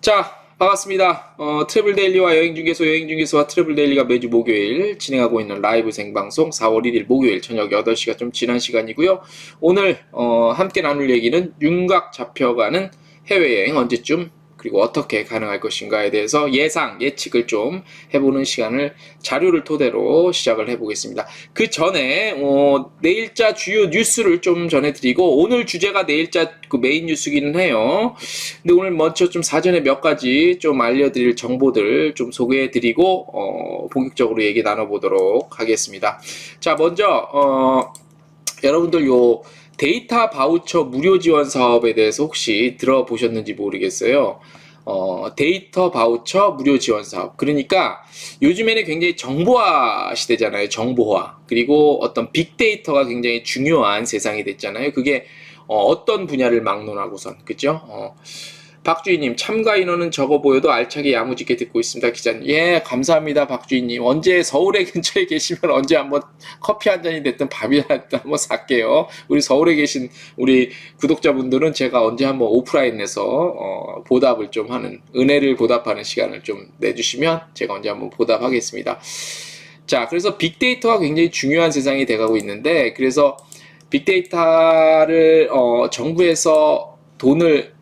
자, 반갑습니다. 트래블 데일리와 여행중개소와 트래블 데일리가 매주 목요일 진행하고 있는 라이브 생방송 4월 1일 목요일 저녁 8시가 좀 지난 시간이고요. 오늘 함께 나눌 얘기는 윤곽 잡혀가는 해외여행 언제쯤 그리고 어떻게 가능할 것인가에 대해서 예측을 좀 해보는 시간을 자료를 토대로 시작을 해보겠습니다. 그 전에 내일자 주요 뉴스를 좀 전해드리고, 오늘 주제가 내일자 그 메인 뉴스기는 해요. 근데 오늘 먼저 좀 사전에 몇 가지 좀 알려드릴 정보들 좀 소개해드리고 본격적으로 얘기 나눠보도록 하겠습니다. 자, 먼저 여러분들 요 데이터 바우처 무료 지원 사업에 대해서 혹시 들어보셨는지 모르겠어요. 데이터 바우처 무료 지원 사업. 그러니까 요즘에는 굉장히 정보화 시대잖아요. 정보화. 그리고 어떤 빅데이터가 굉장히 중요한 세상이 됐잖아요. 그게 어떤 분야를 막론하고선, 그죠? 박주희님, 참가 인원은 적어 보여도 알차게 야무지게 듣고 있습니다. 기자님. 예, 감사합니다. 박주희님. 언제 서울에 근처에 계시면 언제 한번 커피 한 잔이 됐든 밥이라도 한번 살게요. 우리 서울에 계신 우리 구독자분들은 제가 언제 한번 오프라인에서 보답을 좀 하는, 은혜를 보답하는 시간을 좀 내주시면 제가 언제 한번 보답하겠습니다. 자, 그래서 빅데이터가 굉장히 중요한 세상이 돼가고 있는데, 그래서 빅데이터를 정부에서 돈을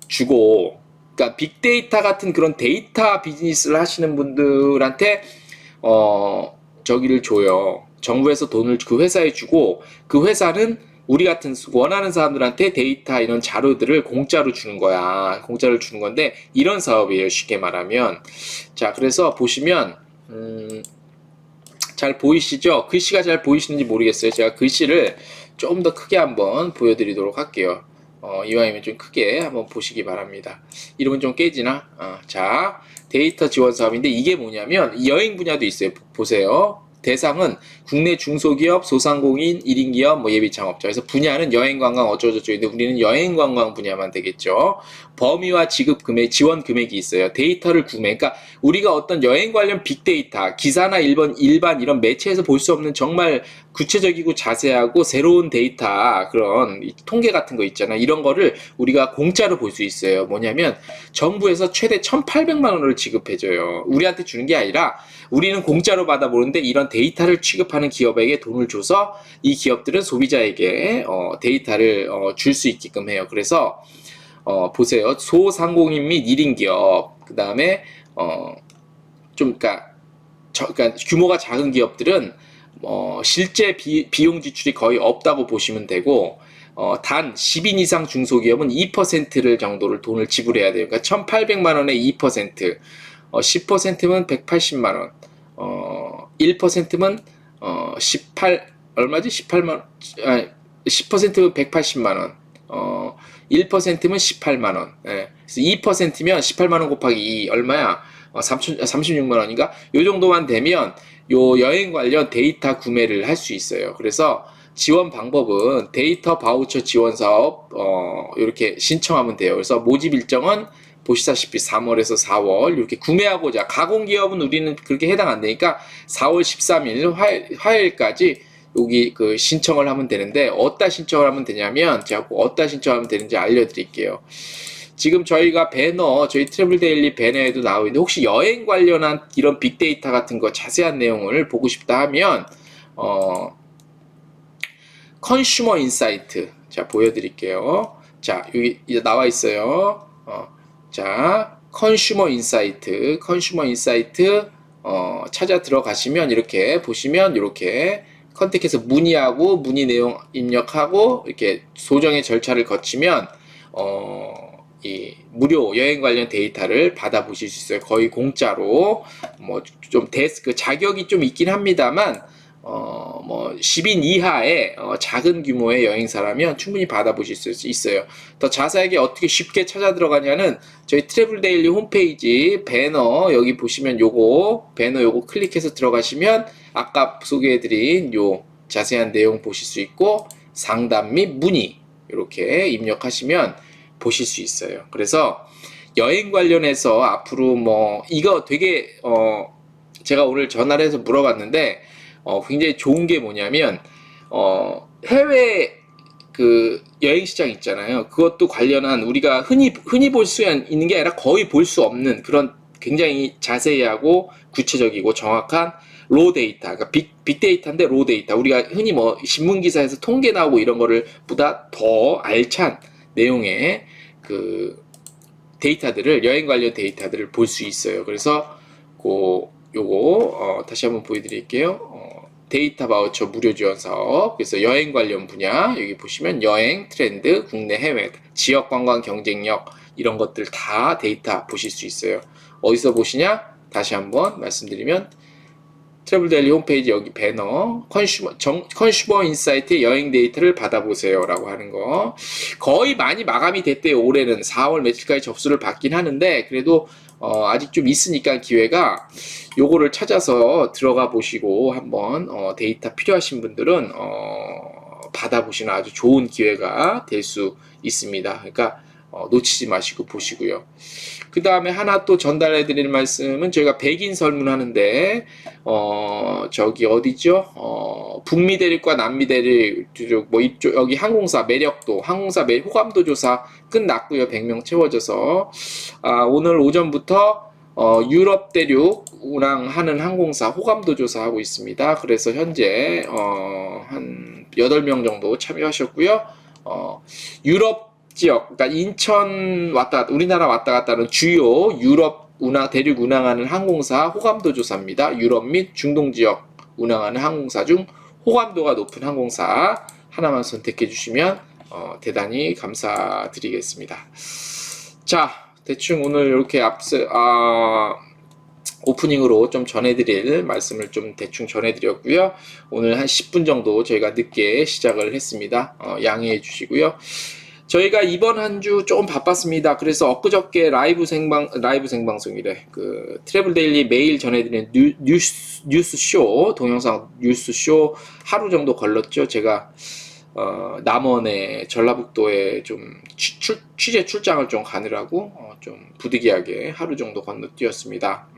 주고, 그러니까 빅데이터 같은 그런 데이터 비즈니스를 하시는 분들한테 저기를 줘요. 정부에서 돈을 그 회사에 주고, 그 회사는 우리 같은 원하는 사람들한테 데이터 이런 자료들을 공짜로 주는 거야. 공짜로 주는 건데, 이런 사업이에요, 쉽게 말하면. 자, 그래서 보시면 잘 보이시죠? 글씨가 잘 보이시는지 모르겠어요. 제가 글씨를 좀 더 크게 한번 보여드리도록 할게요. 이왕이면 좀 크게 한번 보시기 바랍니다. 이름은 좀 깨지나? 자, 데이터 지원 사업인데, 이게 뭐냐면 여행 분야도 있어요. 보세요. 대상은 국내 중소기업, 소상공인, 1인 기업, 뭐 예비 창업자. 그래서 분야는 여행 관광 어쩌고저쩌고인데, 우리는 여행 관광 분야만 되겠죠. 범위와 지급 금액, 지원 금액이 있어요. 데이터를 구매. 그러니까 우리가 어떤 여행 관련 빅데이터, 기사나 일반 이런 매체에서 볼 수 없는 정말 구체적이고 자세하고 새로운 데이터, 그런 통계 같은 거 있잖아. 이런 거를 우리가 공짜로 볼 수 있어요. 뭐냐면 정부에서 최대 1,800만 원을 지급해줘요. 우리한테 주는 게 아니라 우리는 공짜로 받아보는데, 이런 데이터를 취급하는 기업에게 돈을 줘서 이 기업들은 소비자에게 데이터를 줄 수 있게끔 해요. 그래서 보세요. 소상공인 및 1인 기업, 그 다음에 그러니까 규모가 작은 기업들은 실제 비용 지출이 거의 없다고 보시면 되고, 단 10인 이상 중소기업은 2%를 정도를 돈을 지불해야 돼요. 그러니까 1,800만 원에 2%, 10%면 180만 원, 1%면 얼마지? 18만 원, 10%면 180만 원, 1%면 18만 원. 예. 그래서 2%면 18만 원 곱하기 2 얼마야? 36만 원인가? 요 정도만 되면 요 여행 관련 데이터 구매를 할 수 있어요. 그래서 지원 방법은 데이터 바우처 지원 사업 이렇게 신청하면 돼요. 그래서 모집 일정은 보시다시피 3월에서 4월 이렇게 구매하고자, 가공기업은 우리는 그렇게 해당 안 되니까 4월 13일 화요일까지 여기 그 신청을 하면 되는데, 어디다 신청을 하면 되냐면 제가 어디다 신청하면 되는지 알려드릴게요. 지금 저희가 저희 트래블 데일리 배너에도 나오고 있는데, 혹시 여행 관련한 이런 빅데이터 같은 거 자세한 내용을 보고 싶다 하면 컨슈머 인사이트, 자 보여드릴게요. 자, 여기 이제 나와 있어요. 자, 컨슈머 인사이트 찾아 들어가시면 이렇게 보시면, 이렇게 컨택해서 문의하고 문의 내용 입력하고 이렇게 소정의 절차를 거치면 이 무료 여행 관련 데이터를 받아보실 수 있어요. 거의 공짜로. 뭐 좀 데스크 자격이 좀 있긴 합니다만, 뭐 10인 이하의 작은 규모의 여행사라면 충분히 받아보실 수 있어요. 더 자세하게 어떻게 쉽게 찾아 들어가냐는 저희 트래블 데일리 홈페이지 배너, 여기 보시면 배너 요거 클릭해서 들어가시면 아까 소개해드린 요 자세한 내용 보실 수 있고, 상담 및 문의 이렇게 입력하시면 보실 수 있어요. 그래서 여행 관련해서 앞으로 뭐 이거 되게 제가 오늘 전화를 해서 물어봤는데 굉장히 좋은 게 뭐냐면 해외 그 여행 시장 있잖아요. 그것도 관련한 우리가 흔히 볼 수 있는 게 아니라 거의 볼 수 없는 그런 굉장히 자세히하고 구체적이고 정확한 로 데이터, 그러니까 빅데이터인데 로 데이터. 우리가 흔히 뭐 신문 기사에서 통계 나오고 이런 거를 보다 더 알찬 내용의 그 데이터들을 여행 관련 데이터들을 볼 수 있어요. 그래서 요거 다시 한번 보여드릴게요. 데이터 바우처 무료 지원 사업. 그래서 여행 관련 분야 여기 보시면 여행 트렌드, 국내 해외, 지역 관광 경쟁력 이런 것들 다 데이터 보실 수 있어요. 어디서 보시냐? 다시 한번 말씀드리면 트래블데일리 홈페이지 여기 배너 컨슈머 인사이트의 여행 데이터를 받아보세요 라고 하는 거. 거의 많이 마감이 됐대요. 올해는 4월 며칠까지 접수를 받긴 하는데 그래도 아직 좀 있으니까 기회가 요거를 찾아서 들어가 보시고 한번 데이터 필요하신 분들은 받아보시는 아주 좋은 기회가 될 수 있습니다. 그러니까 놓치지 마시고 보시고요. 그 다음에 하나 또 전달해 드리는 말씀은 저희가 백인 설문 하는데 저기 어디죠? 북미 대륙과 남미 대륙 뭐 이쪽 여기 항공사 매력도 항공사 호감도 조사 끝났고요. 100명 채워져서 오늘 오전부터 유럽 대륙 운항하는 항공사 호감도 조사하고 있습니다. 그래서 현재 한 8명 정도 참여하셨고요. 유럽 지역, 그러니까 인천 왔다 갔다, 우리나라 왔다 갔다 하는 주요 유럽 대륙 운항하는 항공사 호감도 조사입니다. 유럽 및 중동 지역 운항하는 항공사 중 호감도가 높은 항공사 하나만 선택해 주시면 대단히 감사드리겠습니다. 자, 대충 오늘 이렇게 오프닝으로 좀 전해드릴 말씀을 좀 대충 전해드렸고요. 오늘 한 10분 정도 저희가 늦게 시작을 했습니다. 양해해 주시고요. 저희가 이번 한 주 조금 바빴습니다. 그래서 엊그저께 라이브 생방송이래. 그 트래블 데일리 매일 전해드리는 뉴스쇼, 동영상 뉴스쇼 하루 정도 걸렸죠. 제가 남원에 전라북도에 좀 취재 출장을 좀 가느라고 좀 부득이하게 하루 정도 건너뛰었습니다.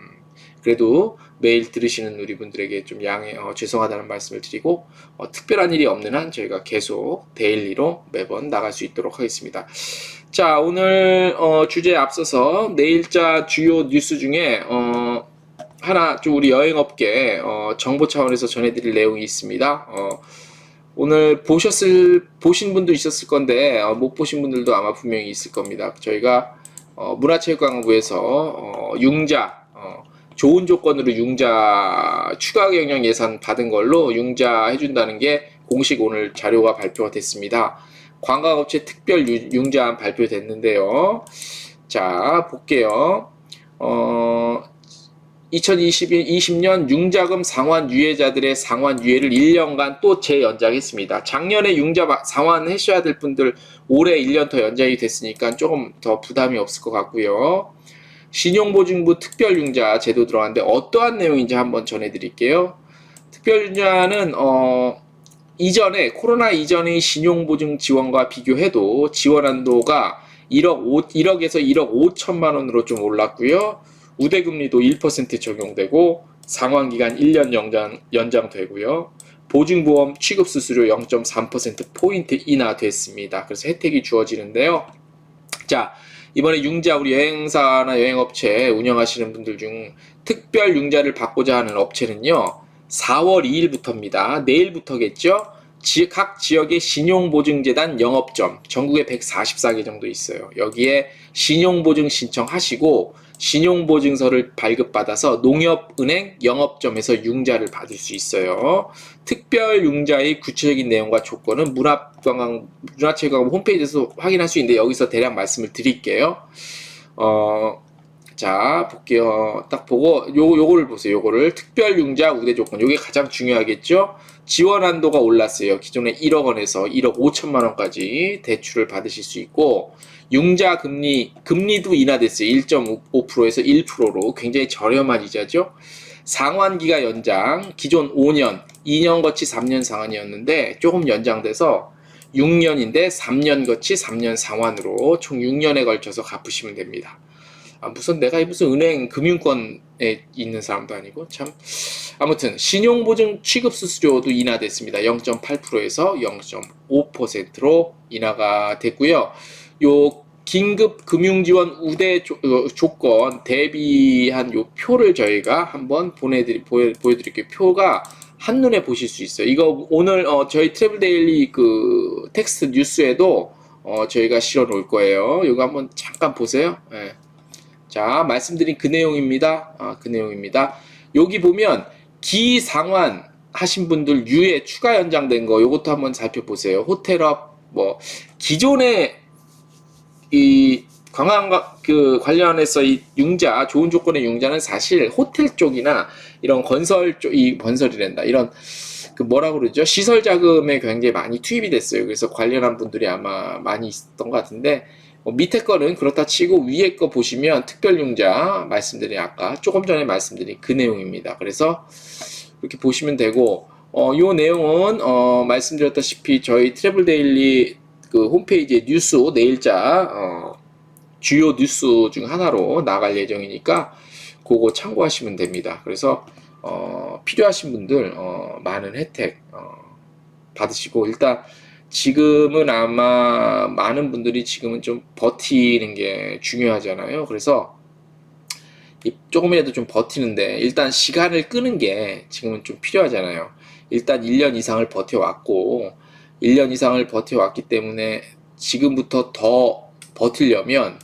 그래도 매일 들으시는 우리 분들에게 좀 죄송하다는 말씀을 드리고 특별한 일이 없는 한 저희가 계속 데일리로 매번 나갈 수 있도록 하겠습니다. 자, 오늘 주제에 앞서서 내일자 주요 뉴스 중에 하나 좀 우리 여행업계 정보 차원에서 전해드릴 내용이 있습니다. 오늘 보신 분도 있었을 건데 못 보신 분들도 아마 분명히 있을 겁니다. 저희가 문화체육관광부에서 융자 좋은 조건으로 융자 추가 경영 예산 받은 걸로 융자 해준다는 게 공식 오늘 자료가 발표가 됐습니다. 관광업체 특별 융자안 발표됐는데요. 자, 볼게요. 2020년 융자금 상환 유예자들의 상환 유예를 1년간 또 재연장했습니다. 작년에 융자 상환하셔야 될 분들 올해 1년 더 연장이 됐으니까 조금 더 부담이 없을 것 같고요. 신용보증부 특별융자 제도 들어갔는데 어떠한 내용인지 한번 전해드릴게요. 특별융자는 코로나 이전의 신용보증 지원과 비교해도 지원 한도가 1억에서 1억 5천만 원으로 좀 올랐고요. 우대금리도 1% 적용되고 상환기간 1년 연장되고요. 보증보험 취급수수료 0.3%포인트 인하됐습니다. 그래서 혜택이 주어지는데요. 자, 이번에 융자 우리 여행사나 여행업체 운영하시는 분들 중 특별 융자를 받고자 하는 업체는요. 4월 2일부터입니다. 내일부터겠죠. 각 지역의 신용보증재단 영업점 전국에 144개 정도 있어요. 여기에 신용보증 신청하시고 신용보증서를 발급받아서 농협은행 영업점에서 융자를 받을 수 있어요. 특별 융자의 구체적인 내용과 조건은 문화체육관광부 홈페이지에서 확인할 수 있는데 여기서 대략 말씀을 드릴게요. 자, 볼게요. 딱 보고 요거를 보세요. 요거를 특별 융자 우대 조건. 요게 가장 중요하겠죠? 지원 한도가 올랐어요. 기존에 1억 원에서 1억 5천만 원까지 대출을 받으실 수 있고 융자 금리도 인하됐어요. 1.5%에서 1%로 굉장히 저렴한 이자죠. 상환기가 연장, 기존 5년, 2년 거치 3년 상환이었는데 조금 연장돼서 6년인데 3년 거치 3년 상환으로 총 6년에 걸쳐서 갚으시면 됩니다. 무슨 내가 무슨 은행 금융권에 있는 사람도 아니고 참 아무튼 신용보증 취급 수수료도 인하됐습니다. 0.8%에서 0.5%로 인하가 됐고요. 요 긴급 금융지원 우대 조건 대비한 요 표를 저희가 한번 보여드릴게요. 표가 한눈에 보실 수 있어요. 이거 오늘 저희 트래블 데일리 그 텍스트 뉴스에도 저희가 실어 놓을 거예요. 이거 한번 잠깐 보세요. 예. 자, 말씀드린 그 내용입니다. 그 내용입니다. 여기 보면 기상환 하신 분들 유예 추가 연장된 거 요것도 한번 살펴보세요. 호텔업 뭐 기존에 이 관광과 그 관련해서 이 융자 좋은 조건의 융자는 사실 호텔 쪽이나 이런 건설 쪽 이 건설이란다 이런 그 뭐라 그러죠 시설 자금에 굉장히 많이 투입이 됐어요. 그래서 관련한 분들이 아마 많이 있었던 것 같은데 밑에 거는 그렇다 치고 위에 거 보시면 특별 융자 말씀드린 아까 조금 전에 말씀드린 그 내용입니다. 그래서 이렇게 보시면 되고 요 내용은 말씀드렸다시피 저희 트래블 데일리 그 홈페이지에 뉴스 내일자 주요 뉴스 중 하나로 나갈 예정이니까 그거 참고하시면 됩니다. 그래서 필요하신 분들 많은 혜택 받으시고 일단 지금은 아마 많은 분들이 지금은 좀 버티는 게 중요하잖아요. 그래서 조금이라도 좀 버티는데 일단 시간을 끄는 게 지금은 좀 필요하잖아요. 일단 1년 이상을 버텨왔고 1년 이상을 버텨왔기 때문에 지금부터 더 버티려면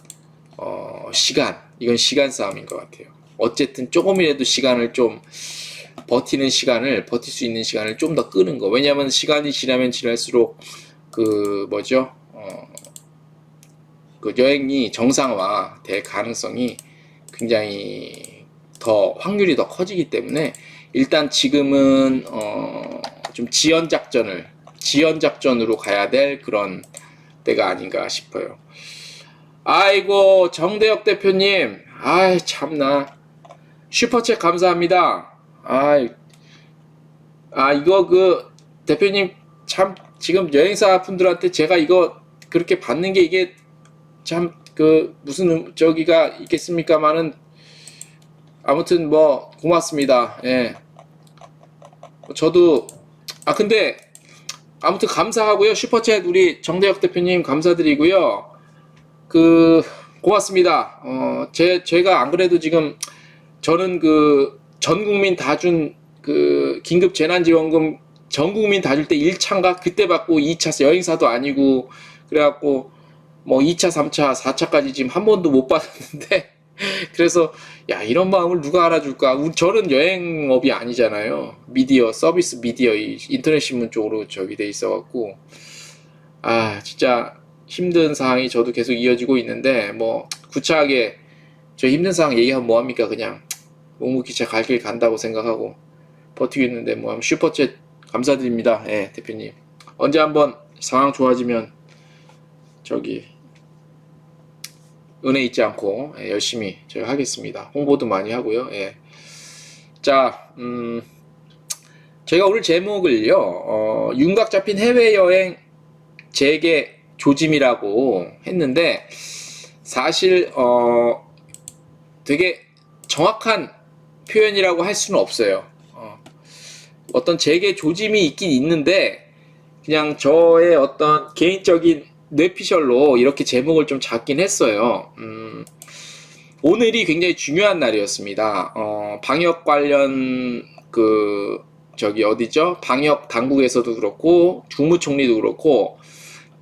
이건 시간 싸움인 것 같아요. 어쨌든 조금이라도 시간을 좀 버틸 수 있는 시간을 좀 더 끄는 거. 왜냐하면 시간이 지나면 지날수록 그 뭐죠? 그 여행이 정상화 될 가능성이 굉장히 확률이 더 커지기 때문에 일단 지금은 좀 지연 작전으로 가야 될 그런 때가 아닌가 싶어요. 아이고 정대혁 대표님, 아이 참나 슈퍼챗 감사합니다. 이거 그 대표님 참 지금 여행사 분들한테 제가 이거 그렇게 받는 게 이게 참 그 무슨 저기가 있겠습니까만은 아무튼 뭐 고맙습니다. 예. 저도 근데 아무튼 감사하고요. 슈퍼챗 우리 정대혁 대표님 감사드리고요. 그 고맙습니다. 제가 안 그래도 지금 저는 그 전 국민 다 준 그 긴급 재난지원금 전 국민 다 줄 때 1차인가 그때 받고 2차 여행사도 아니고 그래갖고 뭐 2차, 3차, 4차까지 지금 한 번도 못 받았는데 그래서 야 이런 마음을 누가 알아줄까? 저는 여행업이 아니잖아요. 미디어 서비스 미디어 인터넷 신문 쪽으로 저기 돼 있어갖고 진짜 힘든 상황이 저도 계속 이어지고 있는데 뭐 구차하게 저 힘든 상황 얘기하면 뭐합니까? 그냥 묵묵히 갈 길 간다고 생각하고 버티고 있는데 뭐 슈퍼챗 감사드립니다. 예, 대표님 언제 한번 상황 좋아지면 저기 은혜 잊지 않고 열심히 제가 하겠습니다. 홍보도 많이 하고요. 예. 자, 제가 오늘 제목을요 윤곽 잡힌 해외여행 재개 조짐이라고 했는데 사실 되게 정확한 표현이라고 할 수는 없어요. 어떤 재개 조짐이 있긴 있는데 그냥 저의 어떤 개인적인 뇌피셜로 이렇게 제목을 좀 잡긴 했어요. 오늘이 굉장히 중요한 날이었습니다. 방역 관련 어디죠? 방역 당국에서도 그렇고 국무총리도 그렇고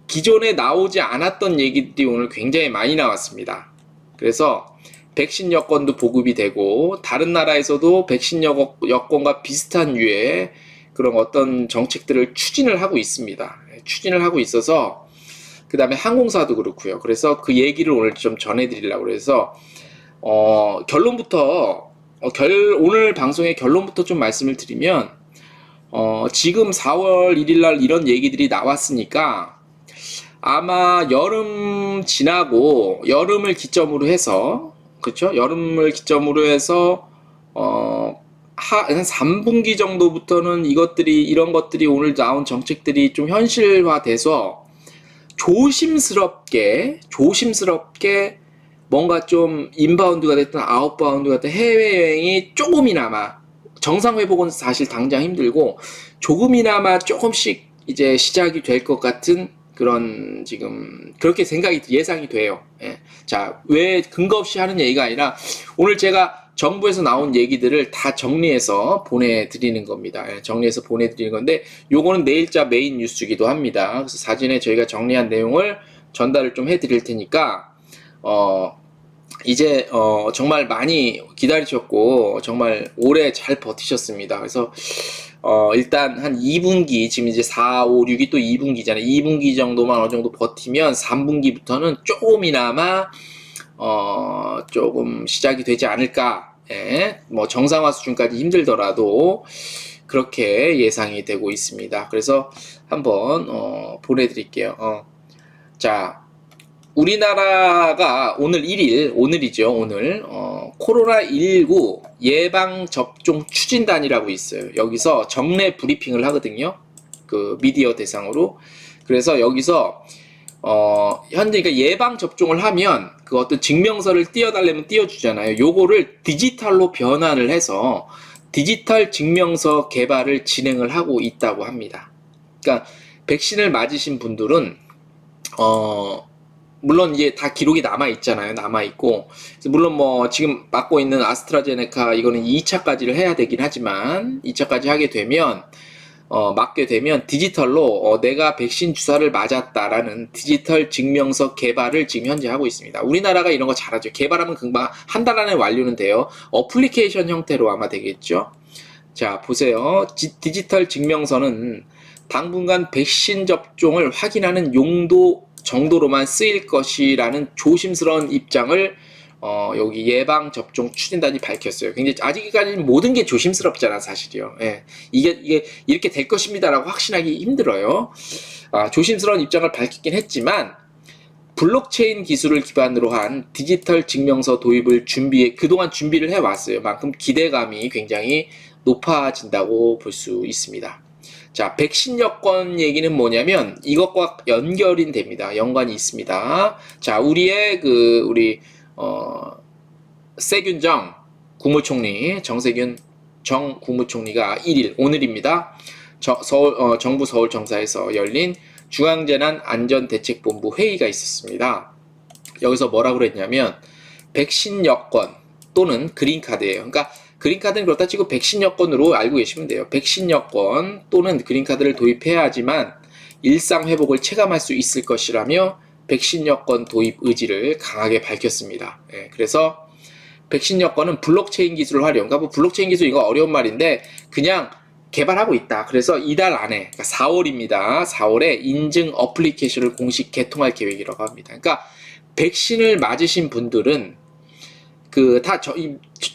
기존에 나오지 않았던 얘기들이 오늘 굉장히 많이 나왔습니다. 그래서 백신 여권도 보급이 되고 다른 나라에서도 백신 여권과 비슷한 류의 그런 어떤 정책들을 추진을 하고 있습니다. 추진을 하고 있어서 그 다음에 항공사도 그렇고요. 그래서 그 얘기를 오늘 좀 전해드리려고 그래서 결론부터 오늘 방송의 결론부터 좀 말씀을 드리면 지금 4월 1일날 이런 얘기들이 나왔으니까 아마 여름 지나고 여름을 기점으로 해서 그렇죠? 여름을 기점으로 해서 한 3분기 정도부터는 이런 것들이 오늘 나온 정책들이 좀 현실화돼서 조심스럽게 뭔가 좀 인바운드가 됐든 아웃바운드가 됐든 해외여행이 조금이나마 정상 회복은 사실 당장 힘들고 조금이나마 조금씩 이제 시작이 될 것 같은 그런 지금 그렇게 예상이 돼요. 예. 자, 왜 근거 없이 하는 얘기가 아니라 오늘 제가 정부에서 나온 얘기들을 다 정리해서 보내드리는 겁니다. 예, 정리해서 보내드리는 건데 요거는 내일자 메인 뉴스이기도 합니다. 그래서 사진에 저희가 정리한 내용을 전달을 좀 해드릴 테니까 이제 정말 많이 기다리셨고 정말 오래 잘 버티셨습니다. 그래서 일단 한 2분기 지금 이제 4, 5, 6이 또 2분기잖아요. 2분기 정도만 어느 정도 버티면 3분기부터는 조금이나마 조금 시작이 되지 않을까. 예, 뭐 정상화 수준까지 힘들더라도 그렇게 예상이 되고 있습니다. 그래서 한번 보내드릴게요. 자, 우리나라가 오늘 1일, 오늘이죠, 오늘, 코로나19 예방접종 추진단이라고 있어요. 여기서 정례 브리핑을 하거든요. 그 미디어 대상으로. 그래서 여기서, 현재 그러니까 예방접종을 하면 그 어떤 증명서를 띄워달라면 띄워주잖아요. 요거를 디지털로 변환을 해서 디지털 증명서 개발을 진행을 하고 있다고 합니다. 그러니까 백신을 맞으신 분들은, 물론 이제 다 기록이 남아있잖아요. 남아있고. 물론 뭐 지금 맞고 있는 아스트라제네카 이거는 2차까지를 해야 되긴 하지만 2차까지 하게 되면 맞게 되면 디지털로 내가 백신 주사를 맞았다라는 디지털 증명서 개발을 지금 현재 하고 있습니다. 우리나라가 이런 거 잘하죠. 개발하면 금방 한 달 안에 완료는 돼요. 어플리케이션 형태로 아마 되겠죠. 자, 보세요. 디지털 증명서는 당분간 백신 접종을 확인하는 용도 정도로만 쓰일 것이라는 조심스러운 입장을 여기 예방접종 추진단이 밝혔어요. 굉장히 아직까지는 모든 게 조심스럽잖아, 사실이요. 예. 이게 이렇게 될 것입니다라고 확신하기 힘들어요. 조심스러운 입장을 밝히긴 했지만 블록체인 기술을 기반으로 한 디지털 증명서 도입을 그동안 준비를 해왔어요. 만큼 기대감이 굉장히 높아진다고 볼 수 있습니다. 자, 백신 여권 얘기는 뭐냐면 이것과 연결이 됩니다. 연관이 있습니다. 자, 우리 세균정 국무총리, 정세균 정 국무총리가 1일, 오늘입니다. 정부 서울청사에서 열린 중앙재난안전대책본부 회의가 있었습니다. 여기서 뭐라고 그랬냐면 백신 여권 또는 그린카드예요. 그러니까 그린카드는 그렇다 치고 백신 여권으로 알고 계시면 돼요. 백신 여권 또는 그린카드를 도입해야 하지만 일상 회복을 체감할 수 있을 것이라며 백신 여권 도입 의지를 강하게 밝혔습니다. 예, 그래서 백신 여권은 블록체인 기술을 활용. 그러니까 뭐 블록체인 기술 이거 어려운 말인데 그냥 개발하고 있다. 그래서 이달 안에, 그러니까 4월입니다. 4월에 인증 어플리케이션을 공식 개통할 계획이라고 합니다. 그러니까 백신을 맞으신 분들은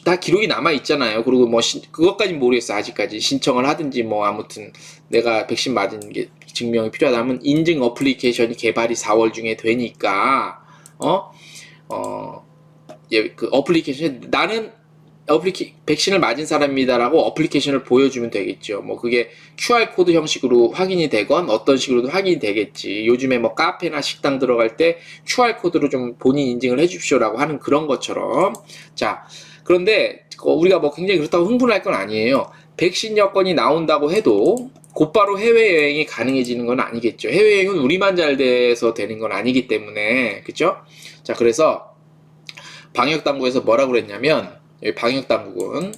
다 기록이 남아 있잖아요. 그리고 뭐 그것까지는 모르겠어. 아직까지 신청을 하든지 뭐 아무튼 내가 백신 맞은 게 증명이 필요하다면 인증 어플리케이션이 개발이 4월 중에 되니까 그 어플리케이션 나는 백신을 맞은 사람입니다라고 어플리케이션을 보여주면 되겠죠. 뭐 그게 QR코드 형식으로 확인이 되건 어떤 식으로도 확인이 되겠지. 요즘에 뭐 카페나 식당 들어갈 때 QR코드로 좀 본인 인증을 해주십시오라고 하는 그런 것처럼. 자, 그런데 우리가 뭐 굉장히 그렇다고 흥분할 건 아니에요. 백신 여건이 나온다고 해도 곧바로 해외여행이 가능해지는 건 아니겠죠. 해외여행은 우리만 잘 돼서 되는 건 아니기 때문에, 그죠? 자, 그래서 방역당국에서 뭐라고 그랬냐면 방역당국은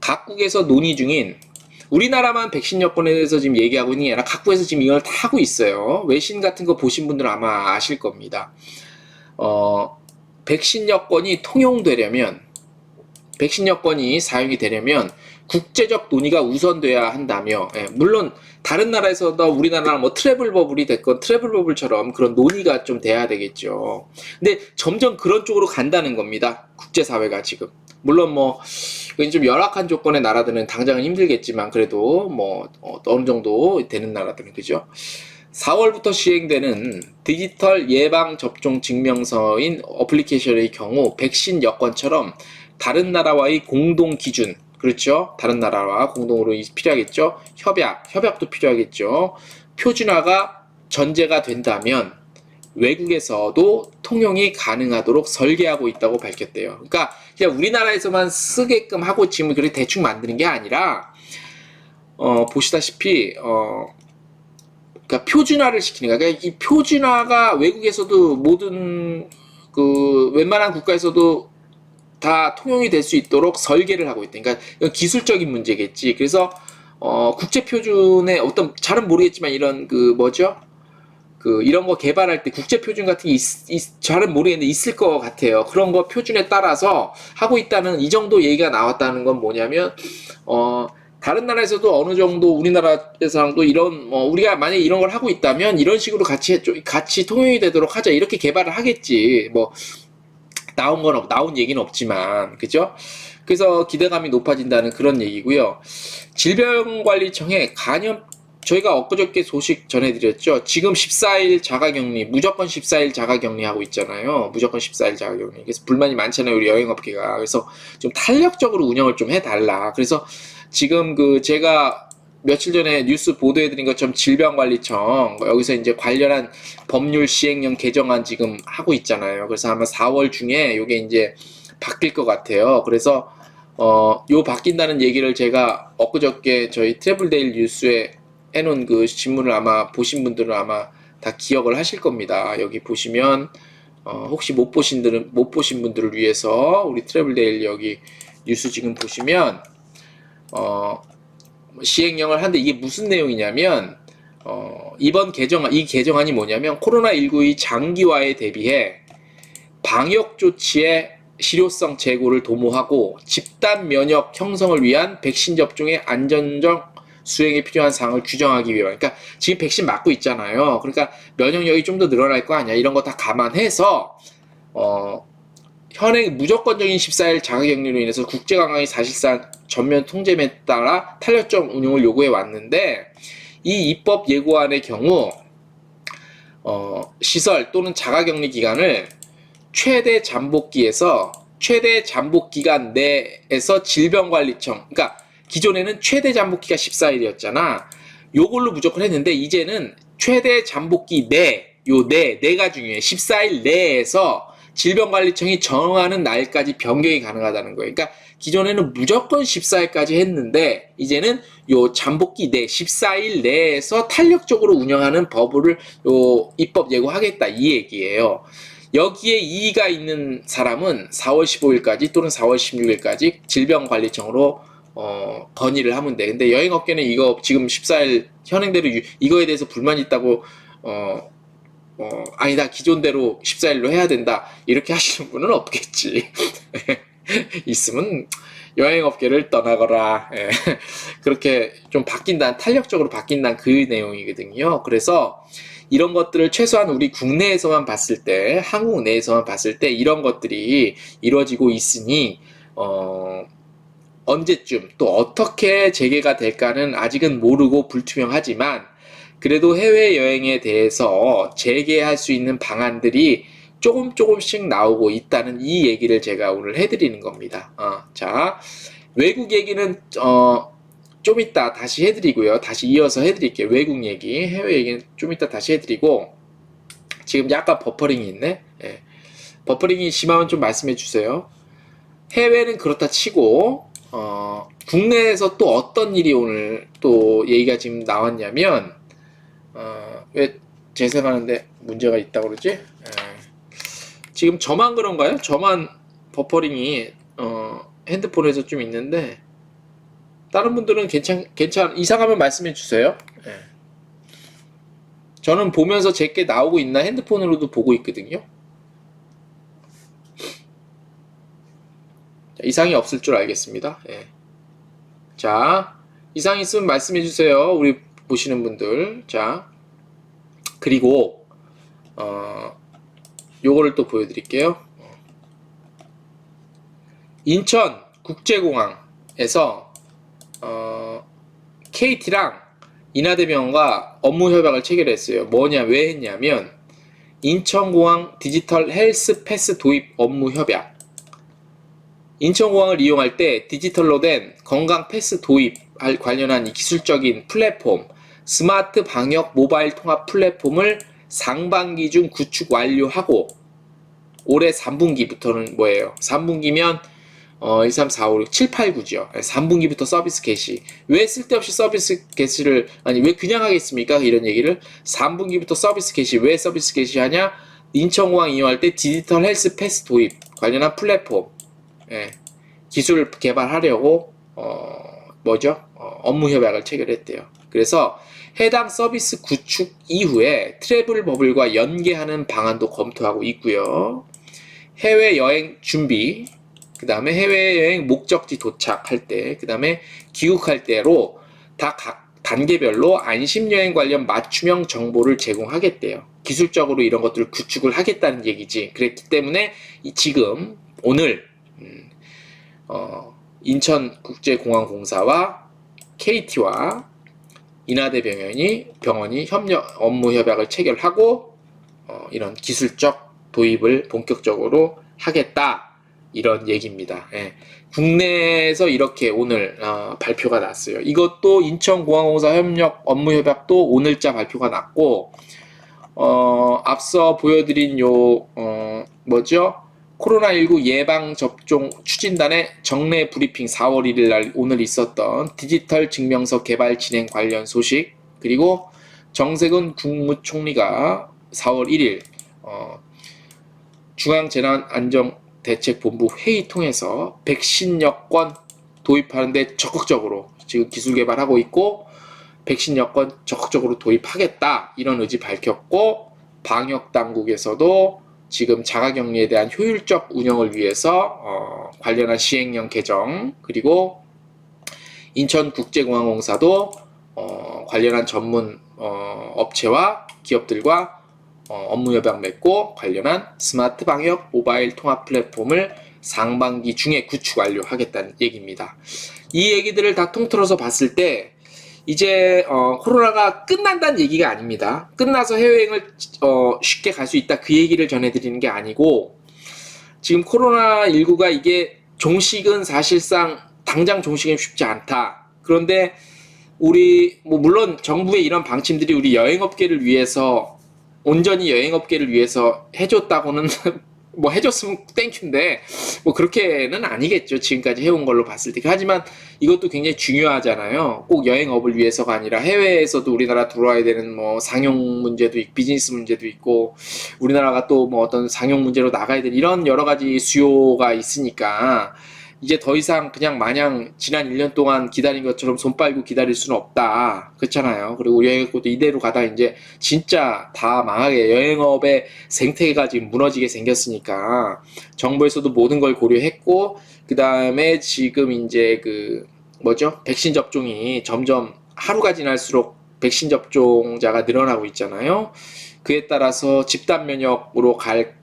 각국에서 논의 중인 우리나라만 백신 여건에 대해서 지금 얘기하고 있는 게 아니라 각국에서 지금 이걸 다 하고 있어요. 외신 같은 거 보신 분들은 아마 아실 겁니다. 백신 여건이 통용되려면 백신 여건이 사용이 되려면 국제적 논의가 우선돼야 한다며, 물론 다른 나라에서도 우리나라는 뭐 트래블 버블이 됐건 트래블 버블처럼 그런 논의가 좀 돼야 되겠죠. 근데 점점 그런 쪽으로 간다는 겁니다. 국제사회가 지금. 물론 뭐 좀 열악한 조건의 나라들은 당장은 힘들겠지만 그래도 뭐 어느 정도 되는 나라들은, 그죠? 4월부터 시행되는 디지털 예방접종 증명서인 어플리케이션의 경우 백신 여권처럼 다른 나라와의 공동 기준, 그렇죠? 다른 나라와 공동으로 필요하겠죠? 협약도 필요하겠죠? 표준화가 전제가 된다면 외국에서도 통용이 가능하도록 설계하고 있다고 밝혔대요. 그러니까 그냥 우리나라에서만 쓰게끔 하고 지금 그렇게 대충 만드는 게 아니라 보시다시피 그러니까 표준화를 시키는 거야. 그러니까 이 표준화가 외국에서도 모든 그 웬만한 국가에서도 다 통용이 될 수 있도록 설계를 하고 있다. 그러니까 이건 기술적인 문제겠지. 그래서 국제 표준의 어떤 잘은 모르겠지만 이런 그 뭐죠? 그 이런 거 개발할 때 국제 표준 같은 게 잘은 모르겠는데 있을 것 같아요. 그런 거 표준에 따라서 하고 있다는 이 정도 얘기가 나왔다는 건 뭐냐면 다른 나라에서도 어느 정도 우리나라에서도 이런 우리가 만약에 이런 걸 하고 있다면 이런 식으로 같이 통용이 되도록 하자 이렇게 개발을 하겠지. 뭐 나온 얘기는 없지만 그죠? 그래서 기대감이 높아진다는 그런 얘기고요. 질병관리청에 저희가 엊그저께 소식 전해드렸죠. 지금 14일 자가격리, 무조건 14일 자가격리 하고 있잖아요. 무조건 14일 자가격리. 그래서 불만이 많잖아요, 우리 여행업계가. 그래서 좀 탄력적으로 운영을 좀 해달라. 그래서 지금 제가 며칠 전에 뉴스 보도해드린 것처럼 질병관리청, 여기서 이제 관련한 법률 시행령 개정안 지금 하고 있잖아요. 그래서 아마 4월 중에 이게 이제 바뀔 것 같아요. 그래서 요 바뀐다는 얘기를 제가 엊그저께 저희 트래블데일 뉴스에 해놓은 그 신문을 아마 보신 분들은 아마 다 기억을 하실 겁니다. 여기 보시면 혹시 못 보신 분들을 위해서 우리 트래블데일 여기 뉴스 지금 보시면 시행령을 하는데 이게 무슨 내용이냐면 이번 이 개정안이 뭐냐면 코로나19의 장기화에 대비해 방역 조치의 실효성 제고를 도모하고 집단 면역 형성을 위한 백신 접종의 안전적 수행에 필요한 사항을 규정하기 위해. 그러니까 지금 백신 맞고 있잖아요. 그러니까 면역력이 좀 더 늘어날 거 아니야. 이런 거 다 감안해서 현행 무조건적인 14일 자가격리로 인해서 국제관광이 사실상 전면 통제에 따라 탄력적 운용을 요구해 왔는데 이 입법 예고안의 경우 시설 또는 자가격리 기간을 최대 잠복 기간 내에서 질병관리청, 그러니까 기존에는 최대 잠복기가 14일이었잖아. 요걸로 무조건 했는데 이제는 최대 잠복기 내가 중요해. 14일 내에서 질병관리청이 정하는 날까지 변경이 가능하다는 거예요. 그러니까 기존에는 무조건 14일까지 했는데 이제는 요 잠복기 14일 내에서 탄력적으로 운영하는 법을 입법 예고하겠다 이 얘기예요. 여기에 이의가 있는 사람은 4월 15일까지 또는 4월 16일까지 질병관리청으로 건의를 하면 돼. 근데 여행업계는 이거 지금 14일 현행대로 이거에 대해서 불만이 있다고 아니다 기존대로 14일로 해야 된다 이렇게 하시는 분은 없겠지. 있으면 여행업계를 떠나거라. 그렇게 좀 탄력적으로 바뀐다는 그 내용이거든요. 그래서 이런 것들을 최소한 우리 국내에서만 봤을 때, 한국 내에서만 봤을 때 이런 것들이 이루어지고 있으니 언제쯤 또 어떻게 재개가 될까는 아직은 모르고 불투명하지만 그래도 해외여행에 대해서 재개할 수 있는 방안들이 조금씩 나오고 있다는 이 얘기를 제가 오늘 해드리는 겁니다. 자, 외국 얘기는 좀 이따 다시 해드리고요. 다시 이어서 해드릴게요. 외국 얘기, 해외 얘기는 좀 이따 다시 해드리고 지금 약간 버퍼링이 있네. 버퍼링이 심하면 좀 말씀해 주세요. 해외는 그렇다 치고 국내에서 또 어떤 일이 오늘 또 얘기가 지금 나왔냐면 왜 재생하는데 문제가 있다고 그러지? 지금 저만 그런가요? 저만 버퍼링이 핸드폰에서 좀 있는데 다른 분들은 이상하면 말씀해 주세요. 저는 보면서 제게 나오고 있나 핸드폰으로도 보고 있거든요. 이상이 없을 줄 알겠습니다. 자, 이상 있으면 말씀해 주세요. 우리 보시는 분들. 자, 그리고 요거를 또 보여드릴게요. 인천 국제공항에서 KT랑 인하대병원과 업무 협약을 체결했어요. 왜 했냐면 인천공항 디지털 헬스 패스 도입 업무 협약. 인천공항을 이용할 때 디지털로 된 건강 패스 도입 관련한 이 기술적인 플랫폼, 스마트 방역 모바일 통합 플랫폼을 상반기 중 구축 완료하고 올해 3분기부터는 뭐예요? 3분기면 1, 3, 4, 5, 6, 7, 8, 9죠. 3분기부터 서비스 개시. 왜 쓸데없이 서비스 개시를, 아니, 왜 그냥 하겠습니까? 이런 얘기를. 3분기부터 서비스 개시. 왜 서비스 개시하냐? 인천공항 이용할 때 디지털 헬스 패스 도입 관련한 플랫폼, 예, 기술 개발하려고, 업무 협약을 체결했대요. 그래서 해당 서비스 구축 이후에 트래블 버블과 연계하는 방안도 검토하고 있고요. 해외여행 준비, 그 다음에 해외여행 목적지 도착할 때, 그 다음에 귀국할 때로 다 각 단계별로 안심여행 관련 맞춤형 정보를 제공하겠대요. 기술적으로 이런 것들을 구축을 하겠다는 얘기지. 그랬기 때문에 지금 오늘 인천국제공항공사와 KT와 인하대병원이 업무 협약을 체결하고 이런 기술적 도입을 본격적으로 하겠다. 이런 얘기입니다. 예. 국내에서 이렇게 오늘 발표가 났어요. 이것도 인천공항공사 업무 협약도 오늘자 발표가 났고, 앞서 보여드린 코로나19 예방접종 추진단의 정례 브리핑 4월 1일 날 오늘 있었던 디지털 증명서 개발 진행 관련 소식, 그리고 정세균 국무총리가 4월 1일 중앙재난안전대책본부 회의 통해서 백신 여권 도입하는데 적극적으로 지금 기술 개발하고 있고 백신 여권 적극적으로 도입하겠다 이런 의지 밝혔고, 방역 당국에서도 지금 자가격리에 대한 효율적 운영을 위해서 관련한 시행령 개정, 그리고 인천국제공항공사도 관련한 전문 업체와 기업들과 업무 협약 맺고 관련한 스마트 방역 모바일 통합 플랫폼을 상반기 중에 구축 완료하겠다는 얘기입니다. 이 얘기들을 다 통틀어서 봤을 때 이제 코로나가 끝난다는 얘기가 아닙니다. 끝나서 해외여행을 쉽게 갈 수 있다 그 얘기를 전해드리는 게 아니고, 지금 코로나19가 이게 종식은 사실상 당장 종식은 쉽지 않다. 그런데 우리 물론 정부의 이런 방침들이 우리 여행업계를 위해서 온전히 여행업계를 위해서 해줬다고는 뭐 해줬으면 땡큐인데 뭐 그렇게는 아니겠죠. 지금까지 해온 걸로 봤을 때. 하지만 이것도 굉장히 중요하잖아요. 꼭 여행업을 위해서가 아니라 해외에서도 우리나라 들어와야 되는 뭐 상용 문제도 있고 비즈니스 문제도 있고 우리나라가 또 뭐 어떤 상용 문제로 나가야 되는 이런 여러 가지 수요가 있으니까 이제 더 이상 그냥 마냥 지난 1년 동안 기다린 것처럼 손 빨고 기다릴 수는 없다. 그렇잖아요. 그리고 여행업도 이대로 가다 이제 진짜 다 망하게 여행업의 생태계가 지금 무너지게 생겼으니까 정부에서도 모든 걸 고려했고, 그 다음에 지금 이제 백신 접종이 점점 하루가 지날수록 백신 접종자가 늘어나고 있잖아요. 그에 따라서 집단 면역으로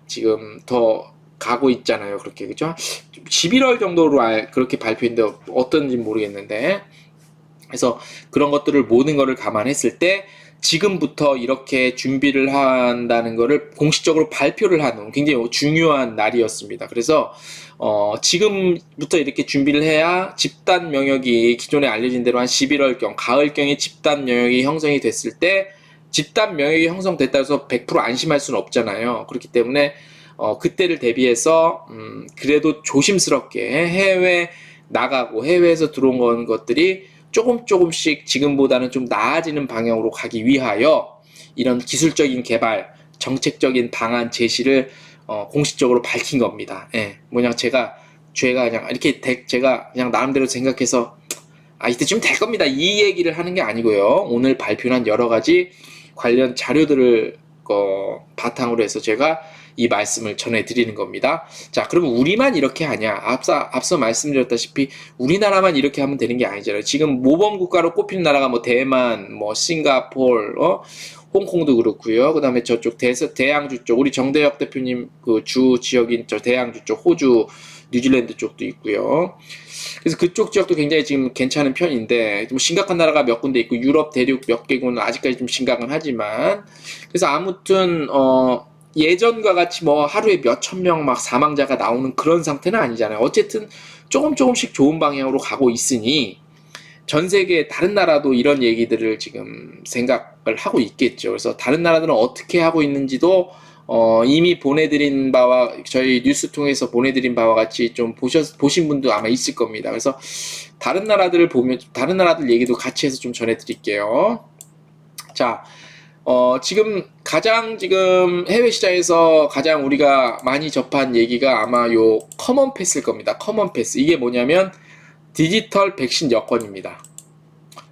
지금 더 가고 있잖아요. 그렇게, 그죠? 11월 정도로 그렇게 발표했는데 어떤지 모르겠는데, 그래서 그런 것들을 모든 거를 감안했을 때 지금부터 이렇게 준비를 한다는 거를 공식적으로 발표를 하는 굉장히 중요한 날이었습니다. 그래서 지금부터 이렇게 준비를 해야 집단 면역이 기존에 알려진 대로 한 11월경 가을경에 집단 면역이 형성이 됐을 때, 집단 면역이 형성됐다고 해서 100% 안심할 수는 없잖아요. 그렇기 때문에 그때를 대비해서 그래도 조심스럽게 해외 나가고 해외에서 들어온 것들이 조금씩 지금보다는 좀 나아지는 방향으로 가기 위하여 이런 기술적인 개발, 정책적인 방안 제시를 공식적으로 밝힌 겁니다. 예, 제가 그냥 이렇게 제가 그냥 나름대로 생각해서 이때쯤 될 겁니다 이 얘기를 하는 게 아니고요. 오늘 발표한 여러 가지 관련 자료들을 바탕으로 해서 제가 이 말씀을 전해드리는 겁니다. 자, 그러면 우리만 이렇게 하냐? 앞서 말씀드렸다시피 우리나라만 이렇게 하면 되는 게 아니잖아요. 지금 모범 국가로 꼽히는 나라가 뭐 대만, 뭐 싱가포르, 홍콩도 그렇고요. 그 다음에 저쪽 대양주 쪽, 우리 정대혁 대표님 그 주 지역인 저 대양주 쪽, 호주, 뉴질랜드 쪽도 있고요. 그래서 그쪽 지역도 굉장히 지금 괜찮은 편인데, 좀 심각한 나라가 몇 군데 있고, 유럽 대륙 몇 개국은 아직까지 좀 심각은 하지만, 그래서 아무튼, 예전과 같이 뭐 하루에 몇천 명 막 사망자가 나오는 그런 상태는 아니잖아요. 어쨌든 조금씩 좋은 방향으로 가고 있으니, 전 세계 다른 나라도 이런 얘기들을 지금 생각을 하고 있겠죠. 그래서 다른 나라들은 어떻게 하고 있는지도 이미 보내드린 바와 저희 뉴스 통해서 보내드린 바와 같이 좀 보신 분도 아마 있을 겁니다. 그래서 다른 나라들을 보면 다른 나라들 얘기도 같이 해서 좀 전해드릴게요. 자, 지금 해외 시장에서 가장 우리가 많이 접한 얘기가 아마 요 커먼 패스일 겁니다. 커먼 패스. 이게 뭐냐면 디지털 백신 여권입니다.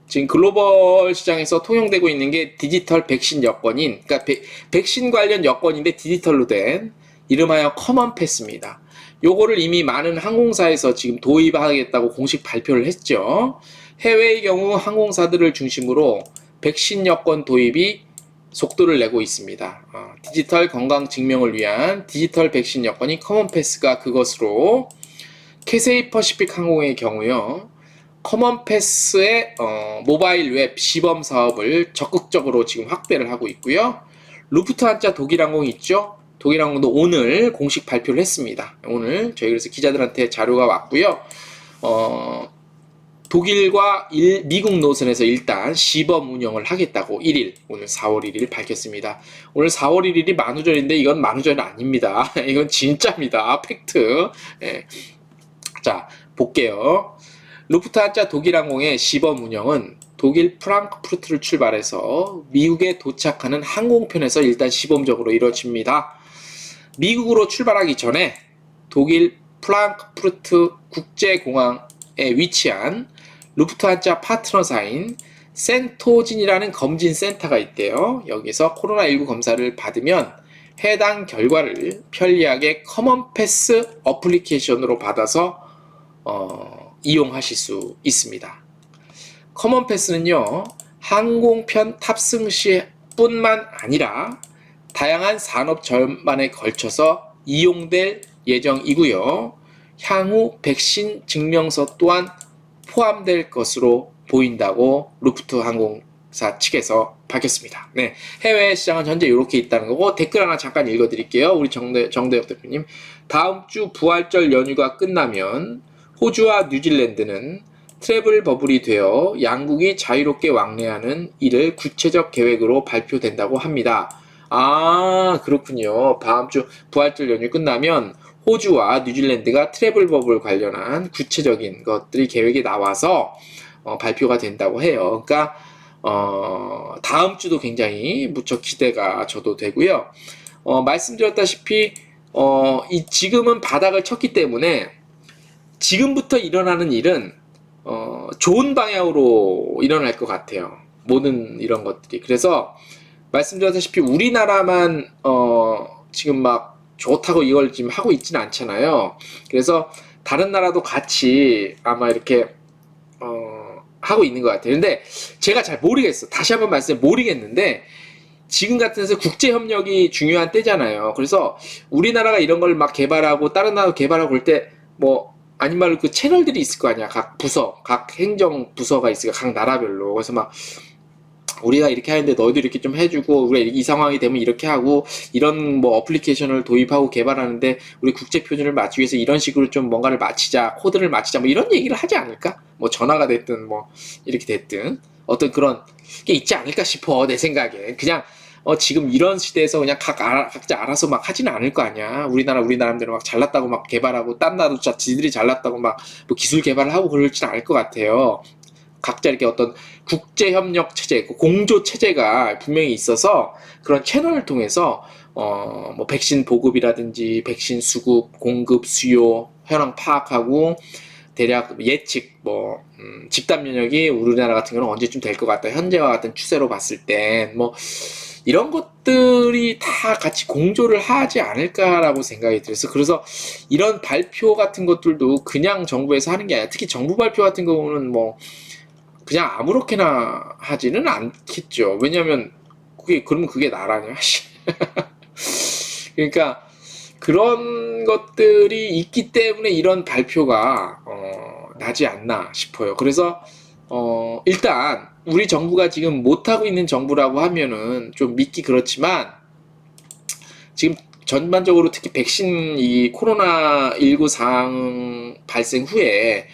지금 글로벌 시장에서 통용되고 있는 게 디지털 백신 여권인, 그러니까 백신 관련 여권인데 디지털로 된 이름하여 커먼 패스입니다. 요거를 이미 많은 항공사에서 지금 도입하겠다고 공식 발표를 했죠. 해외의 경우 항공사들을 중심으로 백신 여권 도입이 속도를 내고 있습니다. 디지털 건강 증명을 위한 디지털 백신 여권인 커먼 패스가 그것으로 캐세이 퍼시픽 항공의 경우요. 커먼 패스의 모바일 웹 시범 사업을 적극적으로 지금 확대를 하고 있고요. 루프트한자 독일항공이 있죠. 독일항공도 오늘 공식 발표를 했습니다. 오늘 저희 그래서 기자들한테 자료가 왔고요. 독일과 미국 노선에서 일단 시범 운영을 하겠다고 오늘 4월 1일 밝혔습니다. 오늘 4월 1일이 만우절인데 이건 만우절이 아닙니다. 이건 진짜입니다. 팩트. 예. 자, 볼게요. 루프트한자 독일항공의 시범 운영은 독일 프랑크푸르트를 출발해서 미국에 도착하는 항공편에서 일단 시범적으로 이루어집니다. 미국으로 출발하기 전에 독일 프랑크푸르트 국제공항에 위치한 루프트한자 파트너사인 센토진이라는 검진 센터가 있대요. 여기서 코로나19 검사를 받으면 해당 결과를 편리하게 커먼 패스 어플리케이션으로 받아서 이용하실 수 있습니다. 커먼 패스는요, 항공편 탑승 시뿐만 아니라 다양한 산업 전반에 걸쳐서 이용될 예정이고요. 향후 백신 증명서 또한 포함될 것으로 보인다고 루프트 항공사 측에서 밝혔습니다. 네, 해외 시장은 현재 이렇게 있다는 거고, 댓글 하나 잠깐 읽어드릴게요. 우리 정대엽 대표님. 다음 주 부활절 연휴가 끝나면 호주와 뉴질랜드는 트래블 버블이 되어 양국이 자유롭게 왕래하는 일을 구체적 계획으로 발표된다고 합니다. 아, 그렇군요. 다음 주 부활절 연휴 끝나면 호주와 뉴질랜드가 트래블 버블 관련한 구체적인 것들이 계획이 나와서 발표가 된다고 해요. 그러니까 다음 주도 굉장히 무척 기대가 저도 되고요. 말씀드렸다시피 지금은 바닥을 쳤기 때문에 지금부터 일어나는 일은 좋은 방향으로 일어날 것 같아요. 모든 이런 것들이. 그래서 말씀드렸다시피 우리나라만 지금 막 좋다고 이걸 지금 하고 있지는 않잖아요. 그래서 다른 나라도 같이 아마 이렇게 하고 있는 것 같아요. 근데 제가 잘 모르겠어. 다시 한번 모르겠는데 지금 같은 데서 국제협력이 중요한 때잖아요. 그래서 우리나라가 이런 걸 막 개발하고 다른 나라도 개발하고 그럴 때 뭐 아닌 말로 그 채널들이 있을 거 아니야. 각 부서, 각 행정 부서가 있으니까 각 나라별로. 그래서 막 우리가 이렇게 하는데 너희도 이렇게 좀 해주고 우리가 이 상황이 되면 이렇게 하고 이런 뭐 어플리케이션을 도입하고 개발하는데 우리 국제 표준을 맞추기 위해서 이런 식으로 좀 뭔가를 맞추자, 코드를 맞추자 뭐 이런 얘기를 하지 않을까? 뭐 전화가 됐든 뭐 이렇게 됐든 어떤 그런 게 있지 않을까 싶어. 내 생각에 그냥 지금 이런 시대에서 그냥 각자 알아서 막 하지는 않을 거 아니야. 우리나라대로 막 잘났다고 막 개발하고 딴 나라도 지들이 잘났다고 막 뭐 기술 개발을 하고 그럴지는 않을 것 같아요. 각자 이렇게 어떤 국제협력 체제, 공조 체제가 분명히 있어서 그런 채널을 통해서 뭐 백신 보급이라든지 백신 수급, 공급, 수요, 현황 파악하고 대략 예측, 집단 면역이 우리나라 같은 경우는 언제쯤 될 것 같다. 현재와 같은 추세로 봤을 땐 뭐 이런 것들이 다 같이 공조를 하지 않을까라고 생각이 들어서 그래서 이런 발표 같은 것들도 그냥 정부에서 하는 게 아니라 특히 정부 발표 같은 경우는 뭐 그냥 아무렇게나 하지는 않겠죠. 왜냐면 그러면 그게 나라냐. 그러니까 그런 것들이 있기 때문에 이런 발표가 나지 않나 싶어요. 그래서 일단 우리 정부가 지금 못하고 있는 정부라고 하면은 좀 믿기 그렇지만 지금 전반적으로 특히 백신 이 코로나19 상황 발생 후에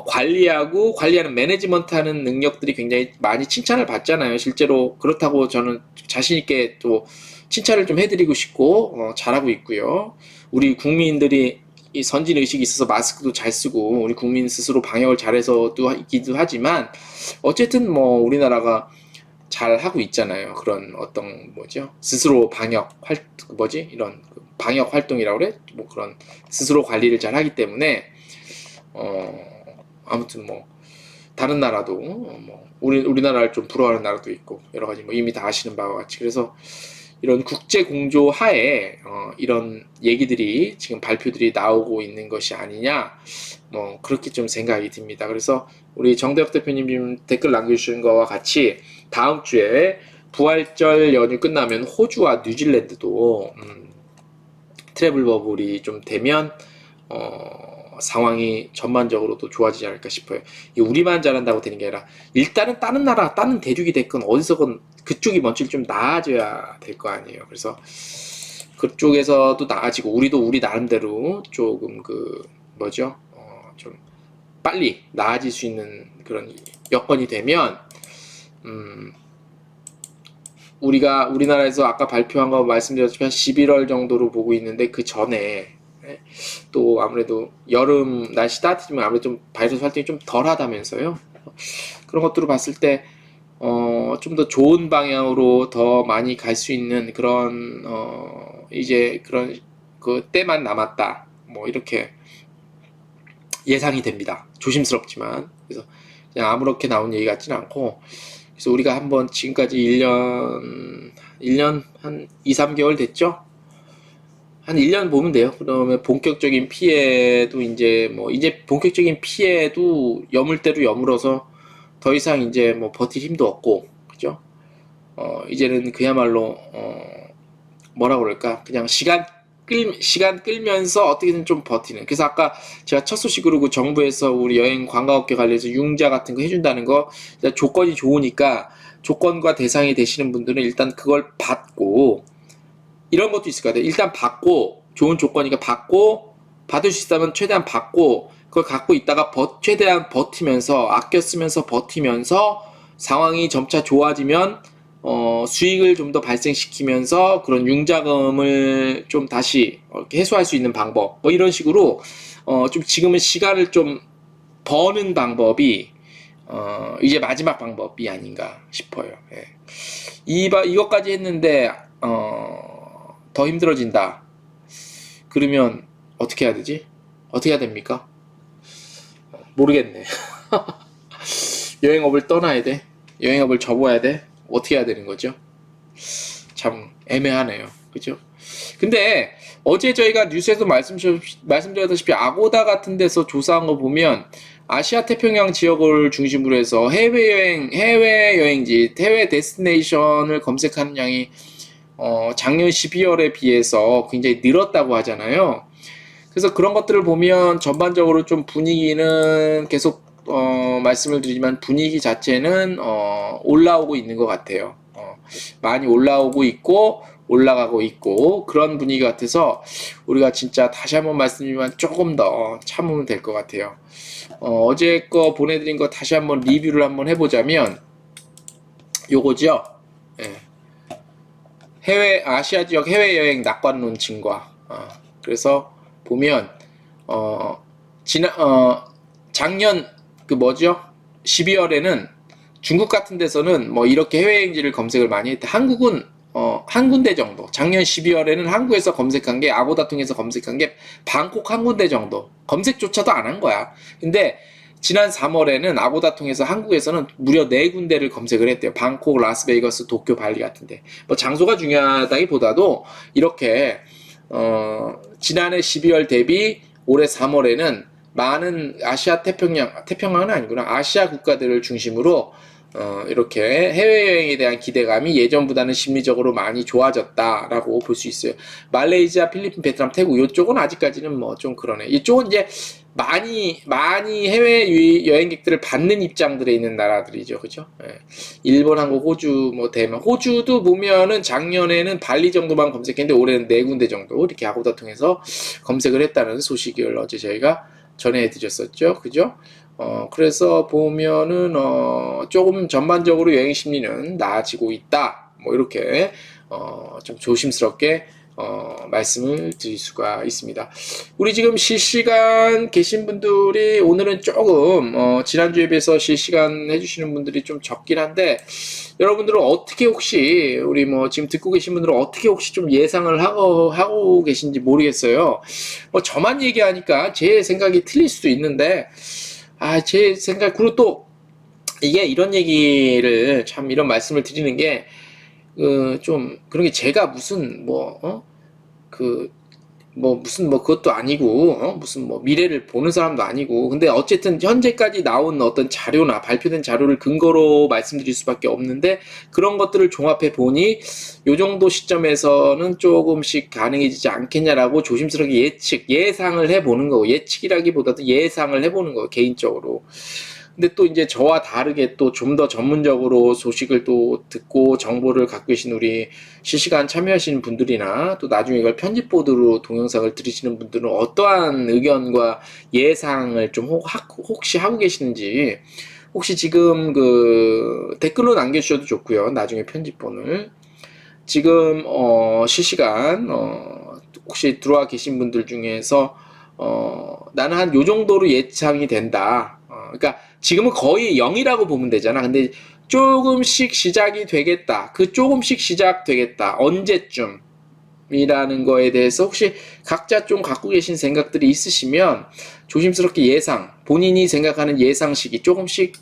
관리하는 매니지먼트하는 능력들이 굉장히 많이 칭찬을 받잖아요. 실제로 그렇다고 저는 자신 있게 또 칭찬을 좀 해드리고 싶고 잘하고 있고요. 우리 국민들이 이 선진 의식이 있어서 마스크도 잘 쓰고 우리 국민 스스로 방역을 잘해서도 있기도 하지만 어쨌든 뭐 우리나라가 잘 하고 있잖아요. 그런 어떤 뭐죠? 스스로 이런 방역 활동이라고 그래? 뭐 그런 스스로 관리를 잘 하기 때문에 아무튼 뭐 다른 나라도 뭐 우리나라를 좀 부러워하는 나라도 있고 여러 가지 뭐 이미 다 아시는 바와 같이 그래서 이런 국제 공조 하에 이런 얘기들이 지금 발표들이 나오고 있는 것이 아니냐 뭐 그렇게 좀 생각이 듭니다. 그래서 우리 정대혁 대표님 지금 댓글 남겨주신 거와 같이 다음 주에 부활절 연휴 끝나면 호주와 뉴질랜드도 트래블 버블이 좀 되면 상황이 전반적으로도 좋아지지 않을까 싶어요. 우리만 잘한다고 되는 게 아니라 일단은 다른 나라, 다른 대륙이 됐건 어디서건 그쪽이 먼저 좀 나아져야 될 거 아니에요. 그래서 그쪽에서도 나아지고 우리도 우리 나름대로 조금 좀 빨리 나아질 수 있는 그런 여건이 되면 우리나라에서 아까 발표한 거 말씀드렸지만 11월 정도로 보고 있는데 그 전에 또 아무래도 여름 날씨 따뜻해지면 아무래도 좀 바이러스 활동이 좀 덜하다면서요. 그런 것들을 봤을 때 좀 더 좋은 방향으로 더 많이 갈 수 있는 그런 이제 그런 그 때만 남았다. 뭐 이렇게 예상이 됩니다. 조심스럽지만 그래서 그냥 아무렇게 나온 얘기 같지는 않고 그래서 우리가 한번 지금까지 1년 한 2, 3개월 됐죠? 한 1년 보면 돼요. 그러면 본격적인 피해도 이제 본격적인 피해도 여물대로 여물어서 더 이상 이제 뭐 버틸 힘도 없고, 그죠? 이제는 그야말로, 뭐라 그럴까? 그냥 시간 끌면서 어떻게든 좀 버티는. 그래서 아까 제가 첫 소식으로 그 정부에서 우리 여행 관광업계 관련해서 융자 같은 거 해준다는 거, 조건이 좋으니까 조건과 대상이 되시는 분들은 일단 그걸 받고, 이런 것도 있을 것 같아요. 일단 받고 좋은 조건이니까 받을 수 있다면 최대한 받고 그걸 갖고 있다가 최대한 버티면서 아껴 쓰면서 버티면서 상황이 점차 좋아지면 수익을 좀 더 발생시키면서 그런 융자금을 좀 다시 해소할 수 있는 방법 뭐 이런 식으로 좀 지금은 시간을 좀 버는 방법이 이제 마지막 방법이 아닌가 싶어요. 예. 이것까지 했는데 더 힘들어진다. 그러면 어떻게 해야 되지? 어떻게 해야 됩니까? 모르겠네. 여행업을 떠나야 돼? 여행업을 접어야 돼? 어떻게 해야 되는 거죠? 참 애매하네요. 그죠? 근데 어제 저희가 뉴스에서 말씀드렸다시피 아고다 같은 데서 조사한 거 보면 아시아 태평양 지역을 중심으로 해서 해외 여행지, 해외 데스티네이션을 검색하는 양이 작년 12월에 비해서 굉장히 늘었다고 하잖아요. 그래서 그런 것들을 보면 전반적으로 좀 분위기는 계속 말씀을 드리지만 분위기 자체는 올라오고 있는 것 같아요. 많이 올라오고 있고 올라가고 있고 그런 분위기 같아서 우리가 진짜 다시 한번 말씀드리지만 조금 더 참으면 될 것 같아요. 어제 거 보내드린 거 다시 한번 리뷰를 한번 해보자면 요거죠. 예. 아시아 지역 해외여행 낙관론 증가. 그래서 보면 작년 12월에는 중국 같은 데서는 뭐 이렇게 해외여행지를 검색을 많이 했대. 한국은 한 군데 정도. 작년 12월에는 한국에서 검색한 게 아고다 통해서 검색한 게 방콕 한 군데 정도. 검색조차도 안 한 거야. 근데 지난 3월에는 아고다 통해서 한국에서는 무려 4군데를 검색을 했대요. 방콕, 라스베이거스, 도쿄, 발리 같은데. 뭐 장소가 중요하다기보다도 이렇게 지난해 12월 대비 올해 3월에는 많은 아시아 태평양은 아니구나. 아시아 국가들을 중심으로 이렇게 해외여행에 대한 기대감이 예전보다는 심리적으로 많이 좋아졌다라고 볼 수 있어요. 말레이시아, 필리핀, 베트남, 태국 이쪽은 아직까지는 뭐 좀 그러네. 이쪽은 이제 많이 해외 여행객들을 받는 입장들에 있는 나라들이죠, 그죠? 예. 일본, 한국, 호주, 뭐 대만, 호주도 보면은 작년에는 발리 정도만 검색했는데 올해는 4군데 정도 이렇게 아고다 통해서 검색을 했다는 소식을 어제 저희가 전해드렸었죠. 그죠? 그래서 보면은, 조금 전반적으로 여행 심리는 나아지고 있다. 뭐, 이렇게, 좀 조심스럽게, 말씀을 드릴 수가 있습니다. 우리 지금 실시간 계신 분들이 오늘은 조금, 지난주에 비해서 실시간 해주시는 분들이 좀 적긴 한데, 여러분들은 어떻게 혹시, 우리 뭐 지금 듣고 계신 분들은 어떻게 혹시 좀 예상을 하고 계신지 모르겠어요. 뭐 저만 얘기하니까 제 생각이 틀릴 수도 있는데, 제 생각, 그리고 또, 이게 이런 얘기를, 참 이런 말씀을 드리는 게, 좀, 그런 게 제가 무슨, 그, 무슨 그것도 아니고, 무슨 미래를 보는 사람도 아니고, 근데 어쨌든 현재까지 나온 어떤 자료나 발표된 자료를 근거로 말씀드릴 수밖에 없는데, 그런 것들을 종합해 보니, 요 정도 시점에서는 조금씩 가능해지지 않겠냐라고 조심스럽게 예상을 해보는 거고, 예측이라기보다도 예상을 해보는 거고, 개인적으로. 근데 또 이제 저와 다르게 또 좀 더 전문적으로 소식을 또 듣고 정보를 갖고 계신 우리 실시간 참여하시는 분들이나 또 나중에 이걸 편집보드로 동영상을 들으시는 분들은 어떠한 의견과 예상을 좀 혹시 하고 계시는지 혹시 지금 그 댓글로 남겨주셔도 좋고요. 나중에 편집본을 지금 실시간 혹시 들어와 계신 분들 중에서 나는 한 요 정도로 예상이 된다. 그러니까 지금은 거의 0이라고 보면 되잖아. 근데 조금씩 시작이 되겠다. 그 조금씩 시작되겠다. 언제쯤? 이라는 거에 대해서 혹시 각자 좀 갖고 계신 생각들이 있으시면 조심스럽게 본인이 생각하는 예상 시기 조금씩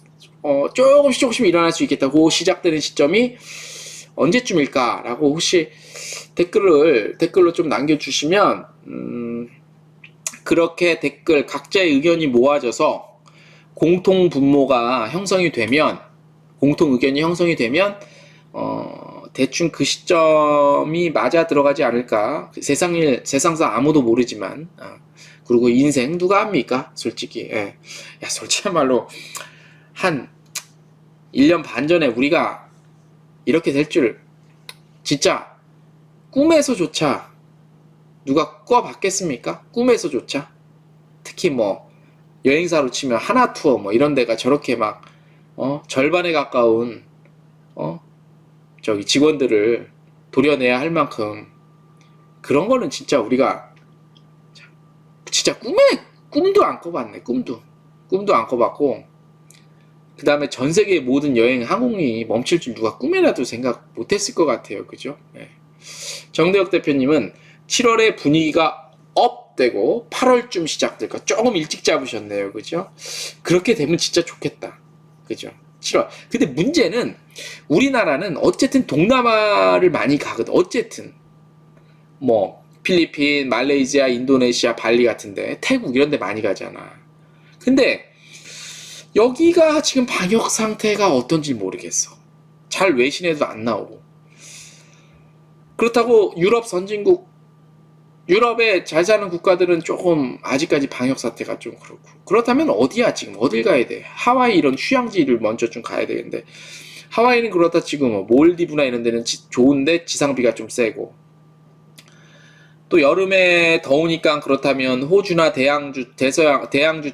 일어날 수 있겠다. 그 시작되는 시점이 언제쯤일까라고 혹시 댓글로 좀 남겨주시면 그렇게 각자의 의견이 모아져서 공통 의견이 형성이 되면 대충 그 시점이 맞아 들어가지 않을까. 세상사 아무도 모르지만 그리고 인생 누가 합니까? 솔직히 솔직히 말로 한 1년 반 전에 우리가 이렇게 될 줄 진짜 꿈에서조차 누가 꿔봤겠습니까? 꿈에서조차. 특히 여행사로 치면 하나투어 이런 데가 저렇게 막 절반에 가까운 저기 직원들을 도려내야 할 만큼 그런 거는 진짜 우리가 진짜 꿈도 안 꿔봤네. 꿈도 안 꿔봤고, 그 다음에 전 세계의 모든 항공이 멈출 줄 누가 꿈에라도 생각 못했을 것 같아요. 그죠? 정대혁 대표님은 7월에 분위기가 업되고 8월쯤 시작될까. 조금 일찍 잡으셨네요. 그죠? 그렇게 되면 진짜 좋겠다. 그죠? 7월. 근데 문제는 우리나라는 어쨌든 동남아를 많이 가거든. 어쨌든 필리핀, 말레이시아, 인도네시아, 발리 같은데 태국 이런 데 많이 가잖아. 근데 여기가 지금 방역 상태가 어떤지 모르겠어. 잘 외신에도 안 나오고. 그렇다고 유럽에 잘 사는 국가들은 조금 아직까지 방역 사태가 좀 그렇고. 그렇다면 어디야 지금? 어딜 가야 돼? 하와이 이런 휴양지를 먼저 좀 가야 되는데 하와이는 그렇다 지금 몰디브나 이런 데는 좋은데 지상비가 좀 세고 또 여름에 더우니까 그렇다면 호주나 대양주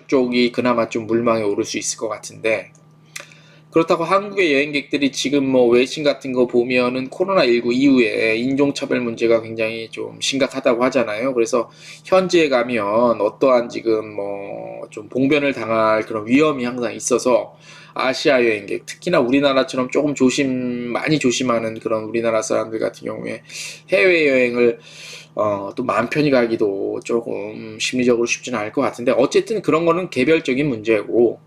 쪽이 그나마 좀 물망에 오를 수 있을 것 같은데 그렇다고 한국의 여행객들이 지금 외신 같은 거 보면은 코로나19 이후에 인종차별 문제가 굉장히 좀 심각하다고 하잖아요. 그래서 현지에 가면 어떠한 지금 좀 봉변을 당할 그런 위험이 항상 있어서 아시아 여행객, 특히나 우리나라처럼 조금 많이 조심하는 그런 우리나라 사람들 같은 경우에 해외여행을 또 마음 편히 가기도 조금 심리적으로 쉽지는 않을 것 같은데 어쨌든 그런 거는 개별적인 문제고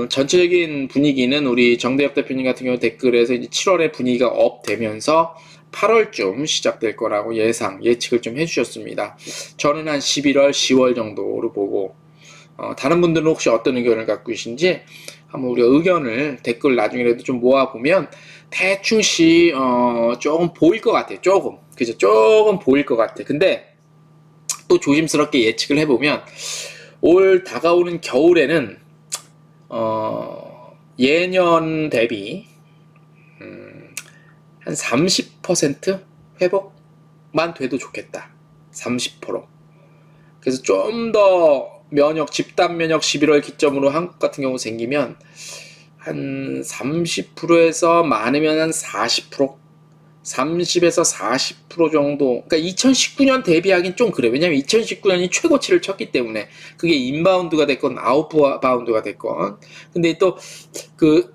전체적인 분위기는 우리 정대엽 대표님 같은 경우 댓글에서 이제 7월에 분위기가 업되면서 8월쯤 시작될 거라고 예측을 좀 해주셨습니다. 저는 한 11월, 10월 정도로 보고 다른 분들은 혹시 어떤 의견을 갖고 계신지 한번 우리가 의견을 댓글 나중에라도 좀 모아보면 대충씩 조금 보일 것 같아요. 조금 보일 것 같아. 근데 또 조심스럽게 예측을 해보면 올 다가오는 겨울에는 예년 대비 한 30% 회복만 돼도 좋겠다. 30%. 그래서 좀 더 면역, 집단 면역 11월 기점으로 한국 같은 경우 생기면 한 30%에서 많으면 한 40%, 30에서 40% 정도. 그러니까 2019년 대비하긴 좀 그래. 왜냐면 2019년이 최고치를 쳤기 때문에 그게 인바운드가 됐건 아웃바운드가 됐건. 근데 또 그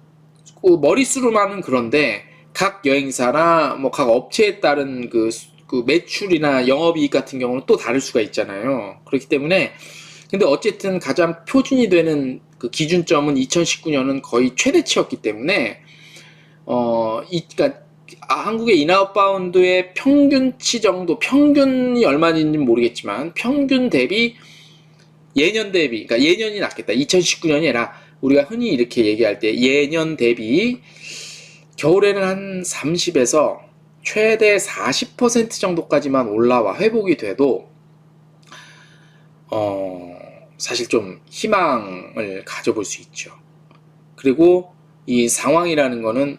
머릿수로만은 그런데 각 여행사나 뭐 각 업체에 따른 그 매출이나 영업이익 같은 경우는 또 다를 수가 있잖아요. 그렇기 때문에 근데 어쨌든 가장 표준이 되는 그 기준점은 2019년은 거의 최대치였기 때문에 그러니까 한국의 인아웃바운드의 평균치 정도, 평균이 얼마인지 모르겠지만 평균 대비 예년 대비, 그러니까 예년이 낫겠다. 2019년이 아니라 우리가 흔히 이렇게 얘기할 때 예년 대비 겨울에는 한 30에서 최대 40% 정도까지만 올라와 회복이 돼도 사실 좀 희망을 가져볼 수 있죠. 그리고 이 상황이라는 거는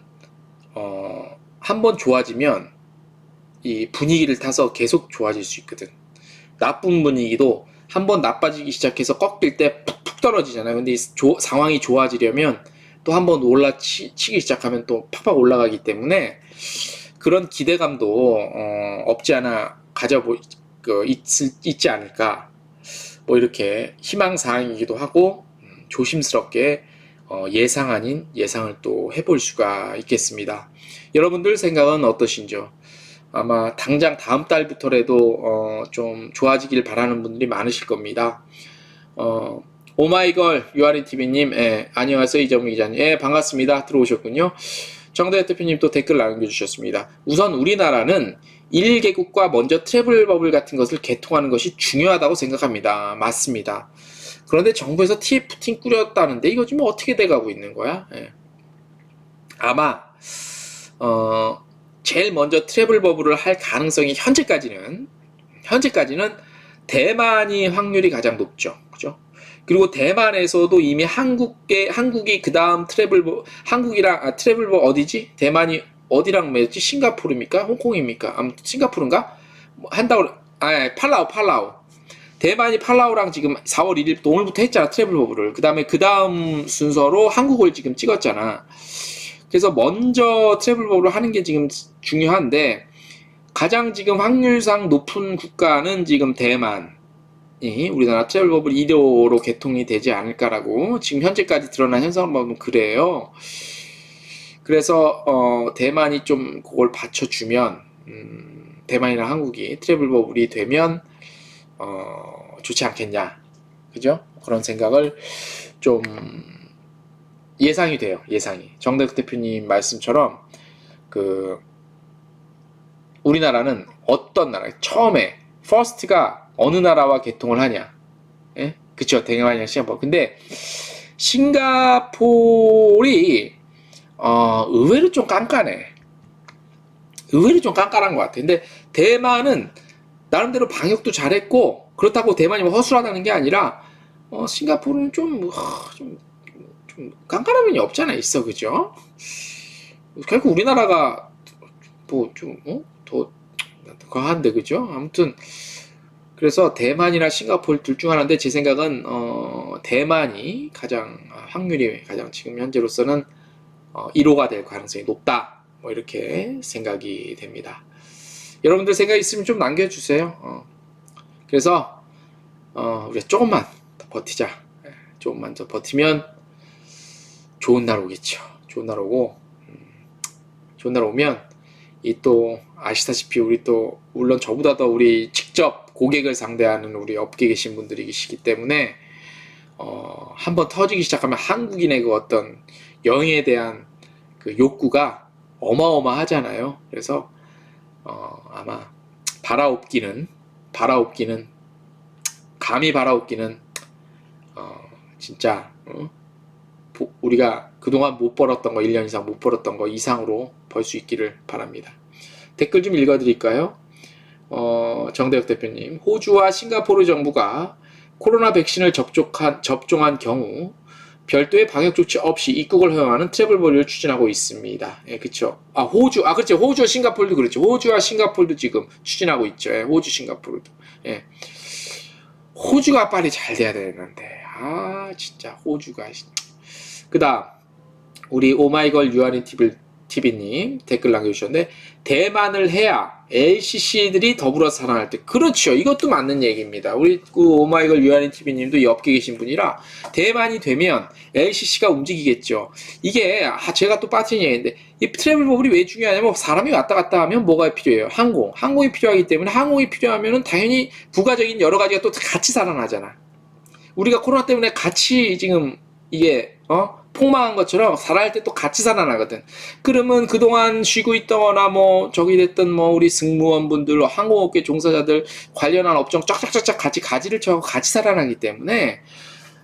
한번 좋아지면 이 분위기를 타서 계속 좋아질 수 있거든. 나쁜 분위기도 한번 나빠지기 시작해서 꺾일 때 푹푹 떨어지잖아요. 근데 상황이 좋아지려면 또 한번 올라치기 시작하면 또 팍팍 올라가기 때문에 그런 기대감도 없지 않아 있지 않을까. 뭐 이렇게 희망사항이기도 하고 조심스럽게 예상 아닌 예상을 또 해볼 수가 있겠습니다. 여러분들 생각은 어떠신지요? 아마 당장 다음 달부터라도 좀 좋아지길 바라는 분들이 많으실 겁니다. 오마이걸 유아린TV님, 안녕하세요. 이정미 기자님. 반갑습니다. 들어오셨군요. 정대현 대표님 또 댓글 남겨주셨습니다. 우선 우리나라는 1개국과 먼저 트래블 버블 같은 것을 개통하는 것이 중요하다고 생각합니다. 맞습니다. 그런데 정부에서 TF팀 꾸렸다는데 이거 지금 어떻게 돼가고 있는 거야? 아마 제일 먼저 트래블 버블을 할 가능성이 현재까지는 대만이 확률이 가장 높죠. 그죠? 그리고 대만에서도 이미 한국이 그 다음 트래블 버블 어디지? 대만이 어디랑 맺었지? 싱가포르입니까? 홍콩입니까? 아무튼 싱가포르인가? 팔라우. 대만이 팔라우랑 지금 4월 1일부터 오늘부터 했잖아. 트래블 버블을. 그 다음 순서로 한국을 지금 찍었잖아. 그래서 먼저 트래블 버블을 하는 게 지금 중요한데 가장 지금 확률상 높은 국가는 지금 대만이 우리나라 트래블 버블 1호로 개통이 되지 않을까라고 지금 현재까지 드러난 현상을 보면 그래요. 그래서 대만이 좀 그걸 받쳐주면 대만이랑 한국이 트래블 버블이 되면 좋지 않겠냐, 그죠? 그런 생각을 좀 예상이 돼요. 정대국 대표님 말씀처럼 우리나라는 어떤 나라 처음에 퍼스트가 어느 나라와 개통을 하냐, 예? 그쵸? 대만이랑 싱가포르. 근데 싱가포르이 의외로 좀 깐깐한 것 같아. 근데 대만은 나름대로 방역도 잘했고 그렇다고 대만이 허술하다는 게 아니라 싱가포르는 좀 깐깐한 면이 없잖아 있어, 그죠? 결국 우리나라가 뭐 좀 더 한데, 그죠? 아무튼 그래서 대만이나 싱가포르 둘 중 하나인데 제 생각은 대만이 확률이 가장 지금 현재로서는 1호가 될 가능성이 높다. 뭐 이렇게 생각이 됩니다. 여러분들 생각 있으면 좀 남겨주세요. 그래서 우리 조금만 더 버티자. 조금만 더 버티면 좋은 날 오겠죠. 좋은 날 오고 좋은 날 오면 또 아시다시피 우리 또 물론 저보다 더 우리 직접 고객을 상대하는 우리 업계에 계신 분들이 계시기 때문에 한번 터지기 시작하면 한국인의 그 어떤 여행에 대한 그 욕구가 어마어마하잖아요. 그래서 아마 감히 바라옵기는 진짜 우리가 그동안 못 벌었던 거 1년 이상 못 벌었던 거 이상으로 벌 수 있기를 바랍니다. 댓글 좀 읽어드릴까요? 정대혁 대표님, 호주와 싱가포르 정부가 코로나 백신을 접종한 경우 별도의 방역 조치 없이 입국을 허용하는 트래블 버블을 추진하고 있습니다. 예, 그쵸. 그렇죠. 호주와 싱가포르도 그렇죠. 호주와 싱가포르도 지금 추진하고 있죠. 예, 호주, 싱가포르도. 예. 호주가 빨리 잘 돼야 되는데 진짜 호주가. 그다음 우리 오마이걸 유아린 TV님 댓글 남겨주셨는데, 대만을 해야 LCC들이 더불어 살아날 때. 그렇죠. 이것도 맞는 얘기입니다. 우리 그 오마이걸 유아린 TV님도 옆에 계신 분이라, 대만이 되면 LCC가 움직이겠죠. 이게 제가 또 빠뜨린 얘기인데, 이 트래블 버블이 왜 중요하냐면, 사람이 왔다 갔다 하면 뭐가 필요해요? 항공이 필요하기 때문에, 항공이 필요하면은 당연히 부가적인 여러 가지가 또 같이 살아나잖아. 우리가 코로나 때문에 같이 지금 이게 폭망한 것처럼 살아날 때 또 같이 살아나거든. 그러면 그동안 쉬고 있다거나 뭐 저기 됐던 뭐 우리 승무원분들, 항공업계 종사자들, 관련한 업종 쫙쫙쫙쫙 같이 가지를 쳐고 같이 살아나기 때문에,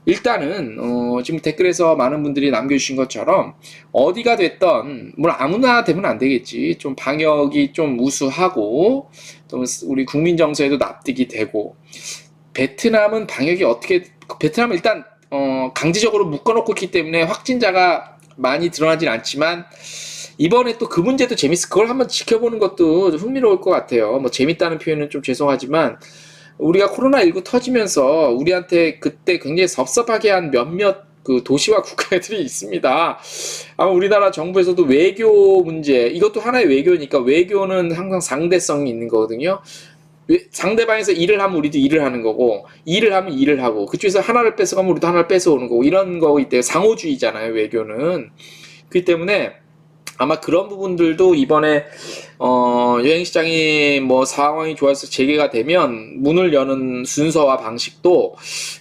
일단은 지금 댓글에서 많은 분들이 남겨주신 것처럼 어디가 됐던, 물론 아무나 되면 안 되겠지. 좀 방역이 좀 우수하고 또 우리 국민 정서에도 납득이 되고, 베트남은 방역이 어떻게, 베트남은 일단 강제적으로 묶어놓고 있기 때문에 확진자가 많이 드러나진 않지만, 이번에 또 그 문제도 그걸 한번 지켜보는 것도 흥미로울 것 같아요. 뭐 재밌다는 표현은 좀 죄송하지만, 우리가 코로나19 터지면서 우리한테 그때 굉장히 섭섭하게 한 몇몇 그 도시와 국가들이 있습니다. 아마 우리나라 정부에서도 외교 문제, 이것도 하나의 외교니까, 외교는 항상 상대성이 있는 거거든요. 상대방에서 일을 하면 우리도 일을 하는 거고, 일을 하면 일을 하고, 그쪽에서 하나를 뺏어가면 우리도 하나를 뺏어오는 거고, 이런 거기 때문에 상호주의잖아요, 외교는. 그렇기 때문에 아마 그런 부분들도 이번에 여행시장이 뭐 상황이 좋아서 재개가 되면 문을 여는 순서와 방식도,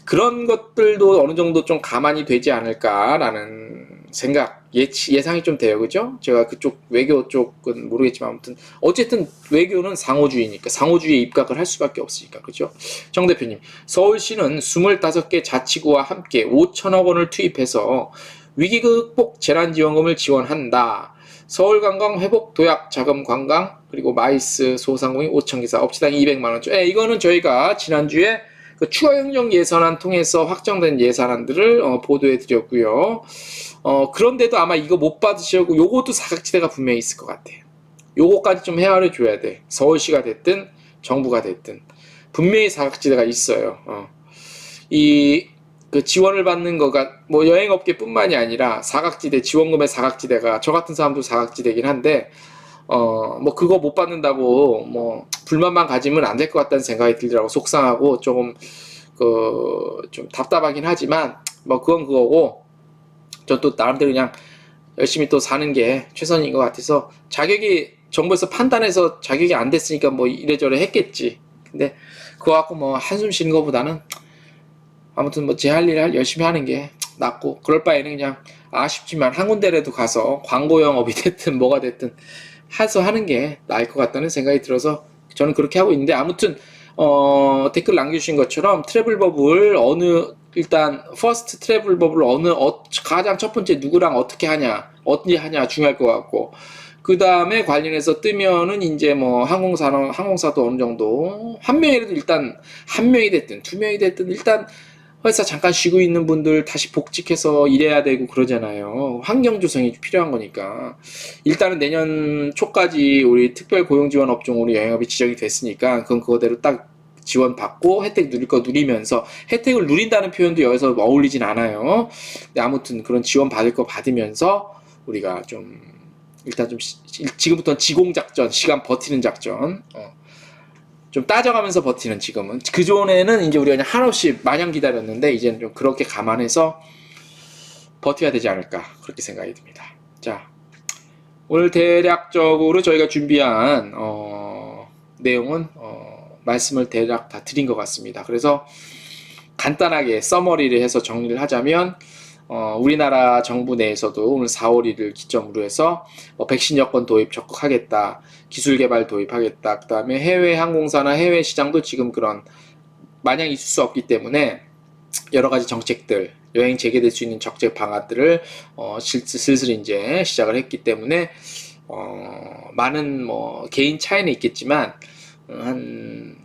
그런 것들도 어느 정도 좀 감안이 되지 않을까라는 생각, 예상이 좀 돼요. 그죠? 제가 그쪽 외교 쪽은 모르겠지만, 아무튼 어쨌든 외교는 상호주의니까, 상호주의에 입각을 할 수밖에 없으니까. 그죠? 정 대표님, 서울시는 25개 자치구와 함께 5천억 원을 투입해서 위기 극복 재난지원금을 지원한다. 서울관광 회복 도약 자금 관광, 그리고 마이스 소상공인 5천 기사 업체당 200만 원. 이거는 저희가 지난주에 그 추가 행정 예산안 통해서 확정된 예산안들을 보도해 드렸고요. 그런데도 아마 이거 못 받으시고, 요것도 사각지대가 분명히 있을 것 같아요. 요거까지 좀 헤아려 줘야 돼. 서울시가 됐든 정부가 됐든 분명히 사각지대가 있어요. 그 지원을 받는 거가 뭐 여행업계뿐만이 아니라 사각지대, 지원금의 사각지대가, 저 같은 사람도 사각지대긴 한데, 뭐 그거 못 받는다고 뭐 불만만 가지면 안 될 것 같다는 생각이 들더라고. 속상하고 조금 좀 답답하긴 하지만, 뭐 그건 그거고, 저 또 나름대로 그냥 열심히 또 사는 게 최선인 것 같아서, 자격이 정부에서 판단해서 자격이 안 됐으니까 뭐 이래저래 했겠지. 근데 그거 갖고 뭐 한숨 쉬는 것보다는 아무튼 뭐 제 할 일 열심히 하는 게 낫고, 그럴 바에는 그냥 아쉽지만 한 군데라도 가서 광고 영업이 됐든 뭐가 됐든 해서 하는 게 나을 것 같다는 생각이 들어서 저는 그렇게 하고 있는데, 아무튼 댓글 남겨주신 것처럼 트래블 버블 일단 퍼스트 트래블 버블 가장 첫 번째 누구랑 어떻게 하냐, 언제 하냐 중요할 것 같고, 그 다음에 관련해서 뜨면은 이제 뭐 항공사도 어느 정도 한 명이라도, 일단 한 명이 됐든 두 명이 됐든 일단 회사 잠깐 쉬고 있는 분들 다시 복직해서 일해야 되고 그러잖아요. 환경 조성이 필요한 거니까. 일단은 내년 초까지 우리 특별 고용 지원 업종으로 영업이 지정이 됐으니까, 그건 그거대로 딱 지원받고 혜택 누릴 거 누리면서, 혜택을 누린다는 표현도 여기서 어울리진 않아요. 근데 아무튼 그런 지원 받을 거 받으면서 우리가 좀 일단 좀 지금부터는 지공작전, 시간 버티는 작전, 좀 따져가면서 버티는, 지금은. 그전에는 이제 우리가 그냥 한없이 마냥 기다렸는데, 이제는 좀 그렇게 감안해서 버텨야 되지 않을까, 그렇게 생각이 듭니다. 자, 오늘 대략적으로 저희가 준비한 내용은 말씀을 대략 다 드린 것 같습니다. 그래서 간단하게 서머리를 해서 정리를 하자면, 우리나라 정부 내에서도 오늘 4월 1일 기점으로 해서 백신 여권 도입 적극하겠다, 기술 개발 도입하겠다, 그 다음에 해외 항공사나 해외 시장도 지금 그런 마냥 있을 수 없기 때문에 여러 가지 정책들, 여행 재개될 수 있는 정책 방안들을 슬슬 이제 시작을 했기 때문에, 많은 뭐 개인 차이는 있겠지만, 한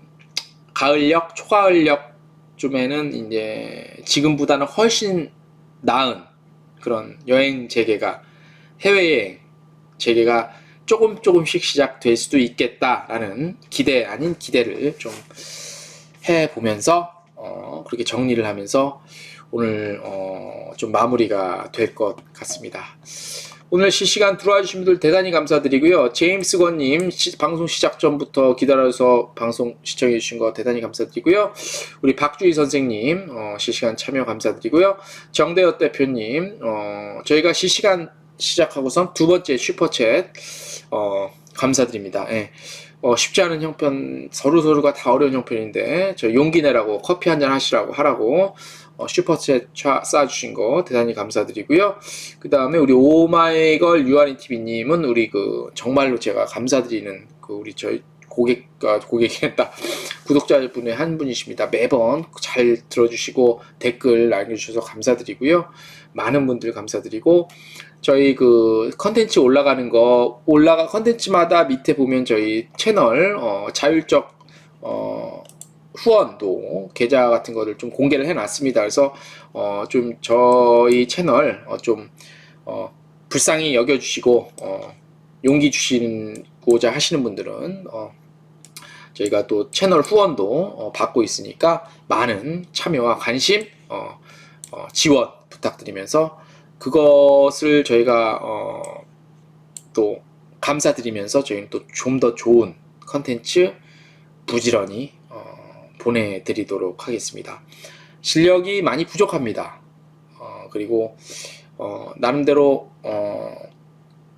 가을역, 초가을역 쯤에는 이제 지금보다는 훨씬 나은 그런 여행 재개가, 해외여행 재개가 조금씩 시작될 수도 있겠다라는 기대 아닌 기대를 좀 해보면서 그렇게 정리를 하면서 오늘 좀 마무리가 될 것 같습니다. 오늘 실시간 들어와 주신 분들 대단히 감사드리고요. 제임스 권님 방송 시작 전부터 기다려서 방송 시청해 주신 거 대단히 감사드리고요. 우리 박주희 선생님 실시간 참여 감사드리고요. 정대엽 대표님 저희가 실시간 시작하고선 두 번째 슈퍼챗 감사드립니다. 예. 쉽지 않은 형편, 서로가 다 어려운 형편인데 저 용기 내라고 커피 한잔 하라고 슈퍼챗 쏴주신 거 대단히 감사드리고요. 그 다음에 우리 오마이걸 유아린 TV님은 우리 정말로 제가 감사드리는 우리 저희 고객이랬다. 구독자분의 한 분이십니다. 매번 잘 들어주시고 댓글 남겨주셔서 감사드리고요. 많은 분들 감사드리고 저희 컨텐츠 올라가는 거 컨텐츠마다 밑에 보면 저희 채널 자율적 후원도 계좌 같은 거를 좀 공개를 해놨습니다. 그래서 좀 저희 채널 불쌍히 여겨주시고 용기 주시고자 하시는 분들은 저희가 또 채널 후원도 받고 있으니까 많은 참여와 관심 지원 부탁드리면서 그것을 저희가 또 감사드리면서 저희는 또 좀 더 좋은 컨텐츠 부지런히 보내드리도록 하겠습니다. 실력이 많이 부족합니다. 그리고 나름대로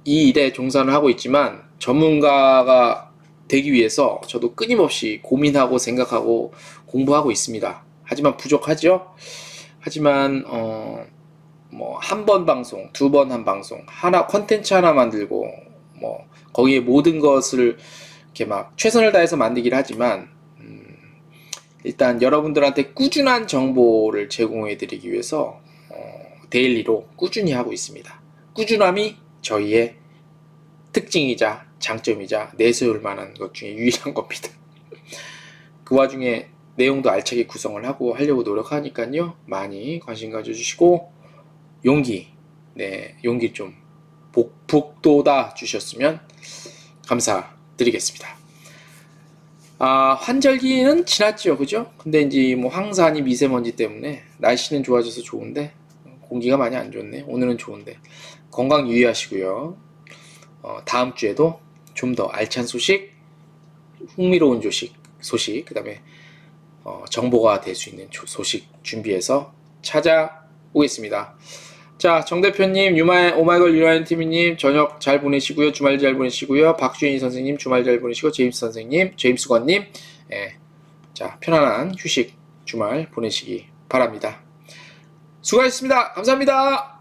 이 일에 종사를 하고 있지만 전문가가 되기 위해서 저도 끊임없이 고민하고 생각하고 공부하고 있습니다. 하지만 부족하죠. 하지만 한 번 방송, 두 번 한 방송, 컨텐츠 하나 만들고 거기에 모든 것을 이렇게 막 최선을 다해서 만들기를 하지만 일단 여러분들한테 꾸준한 정보를 제공해 드리기 위해서 데일리로 꾸준히 하고 있습니다. 꾸준함이 저희의 특징이자 장점이자 내세울 만한 것 중에 유일한 겁니다. 그 와중에 내용도 알차게 구성을 하려고 노력하니까요. 많이 관심 가져주시고 용기 좀 북돋아 주셨으면 감사드리겠습니다. 환절기는 지났죠, 그죠? 근데 이제 황사니 미세먼지 때문에 날씨는 좋아져서 좋은데 공기가 많이 안 좋네. 오늘은 좋은데 건강 유의하시고요. 다음 주에도 좀 더 알찬 소식, 흥미로운 소식, 그 다음에 정보가 될 수 있는 소식 준비해서 찾아오겠습니다. 자, 정 대표님, 오마이걸 유아인 TV님 저녁 잘 보내시고요. 주말 잘 보내시고요. 박주인 선생님 주말 잘 보내시고 제임스 선생님, 제임스 권님 자, 편안한 휴식 주말 보내시기 바랍니다. 수고하셨습니다. 감사합니다.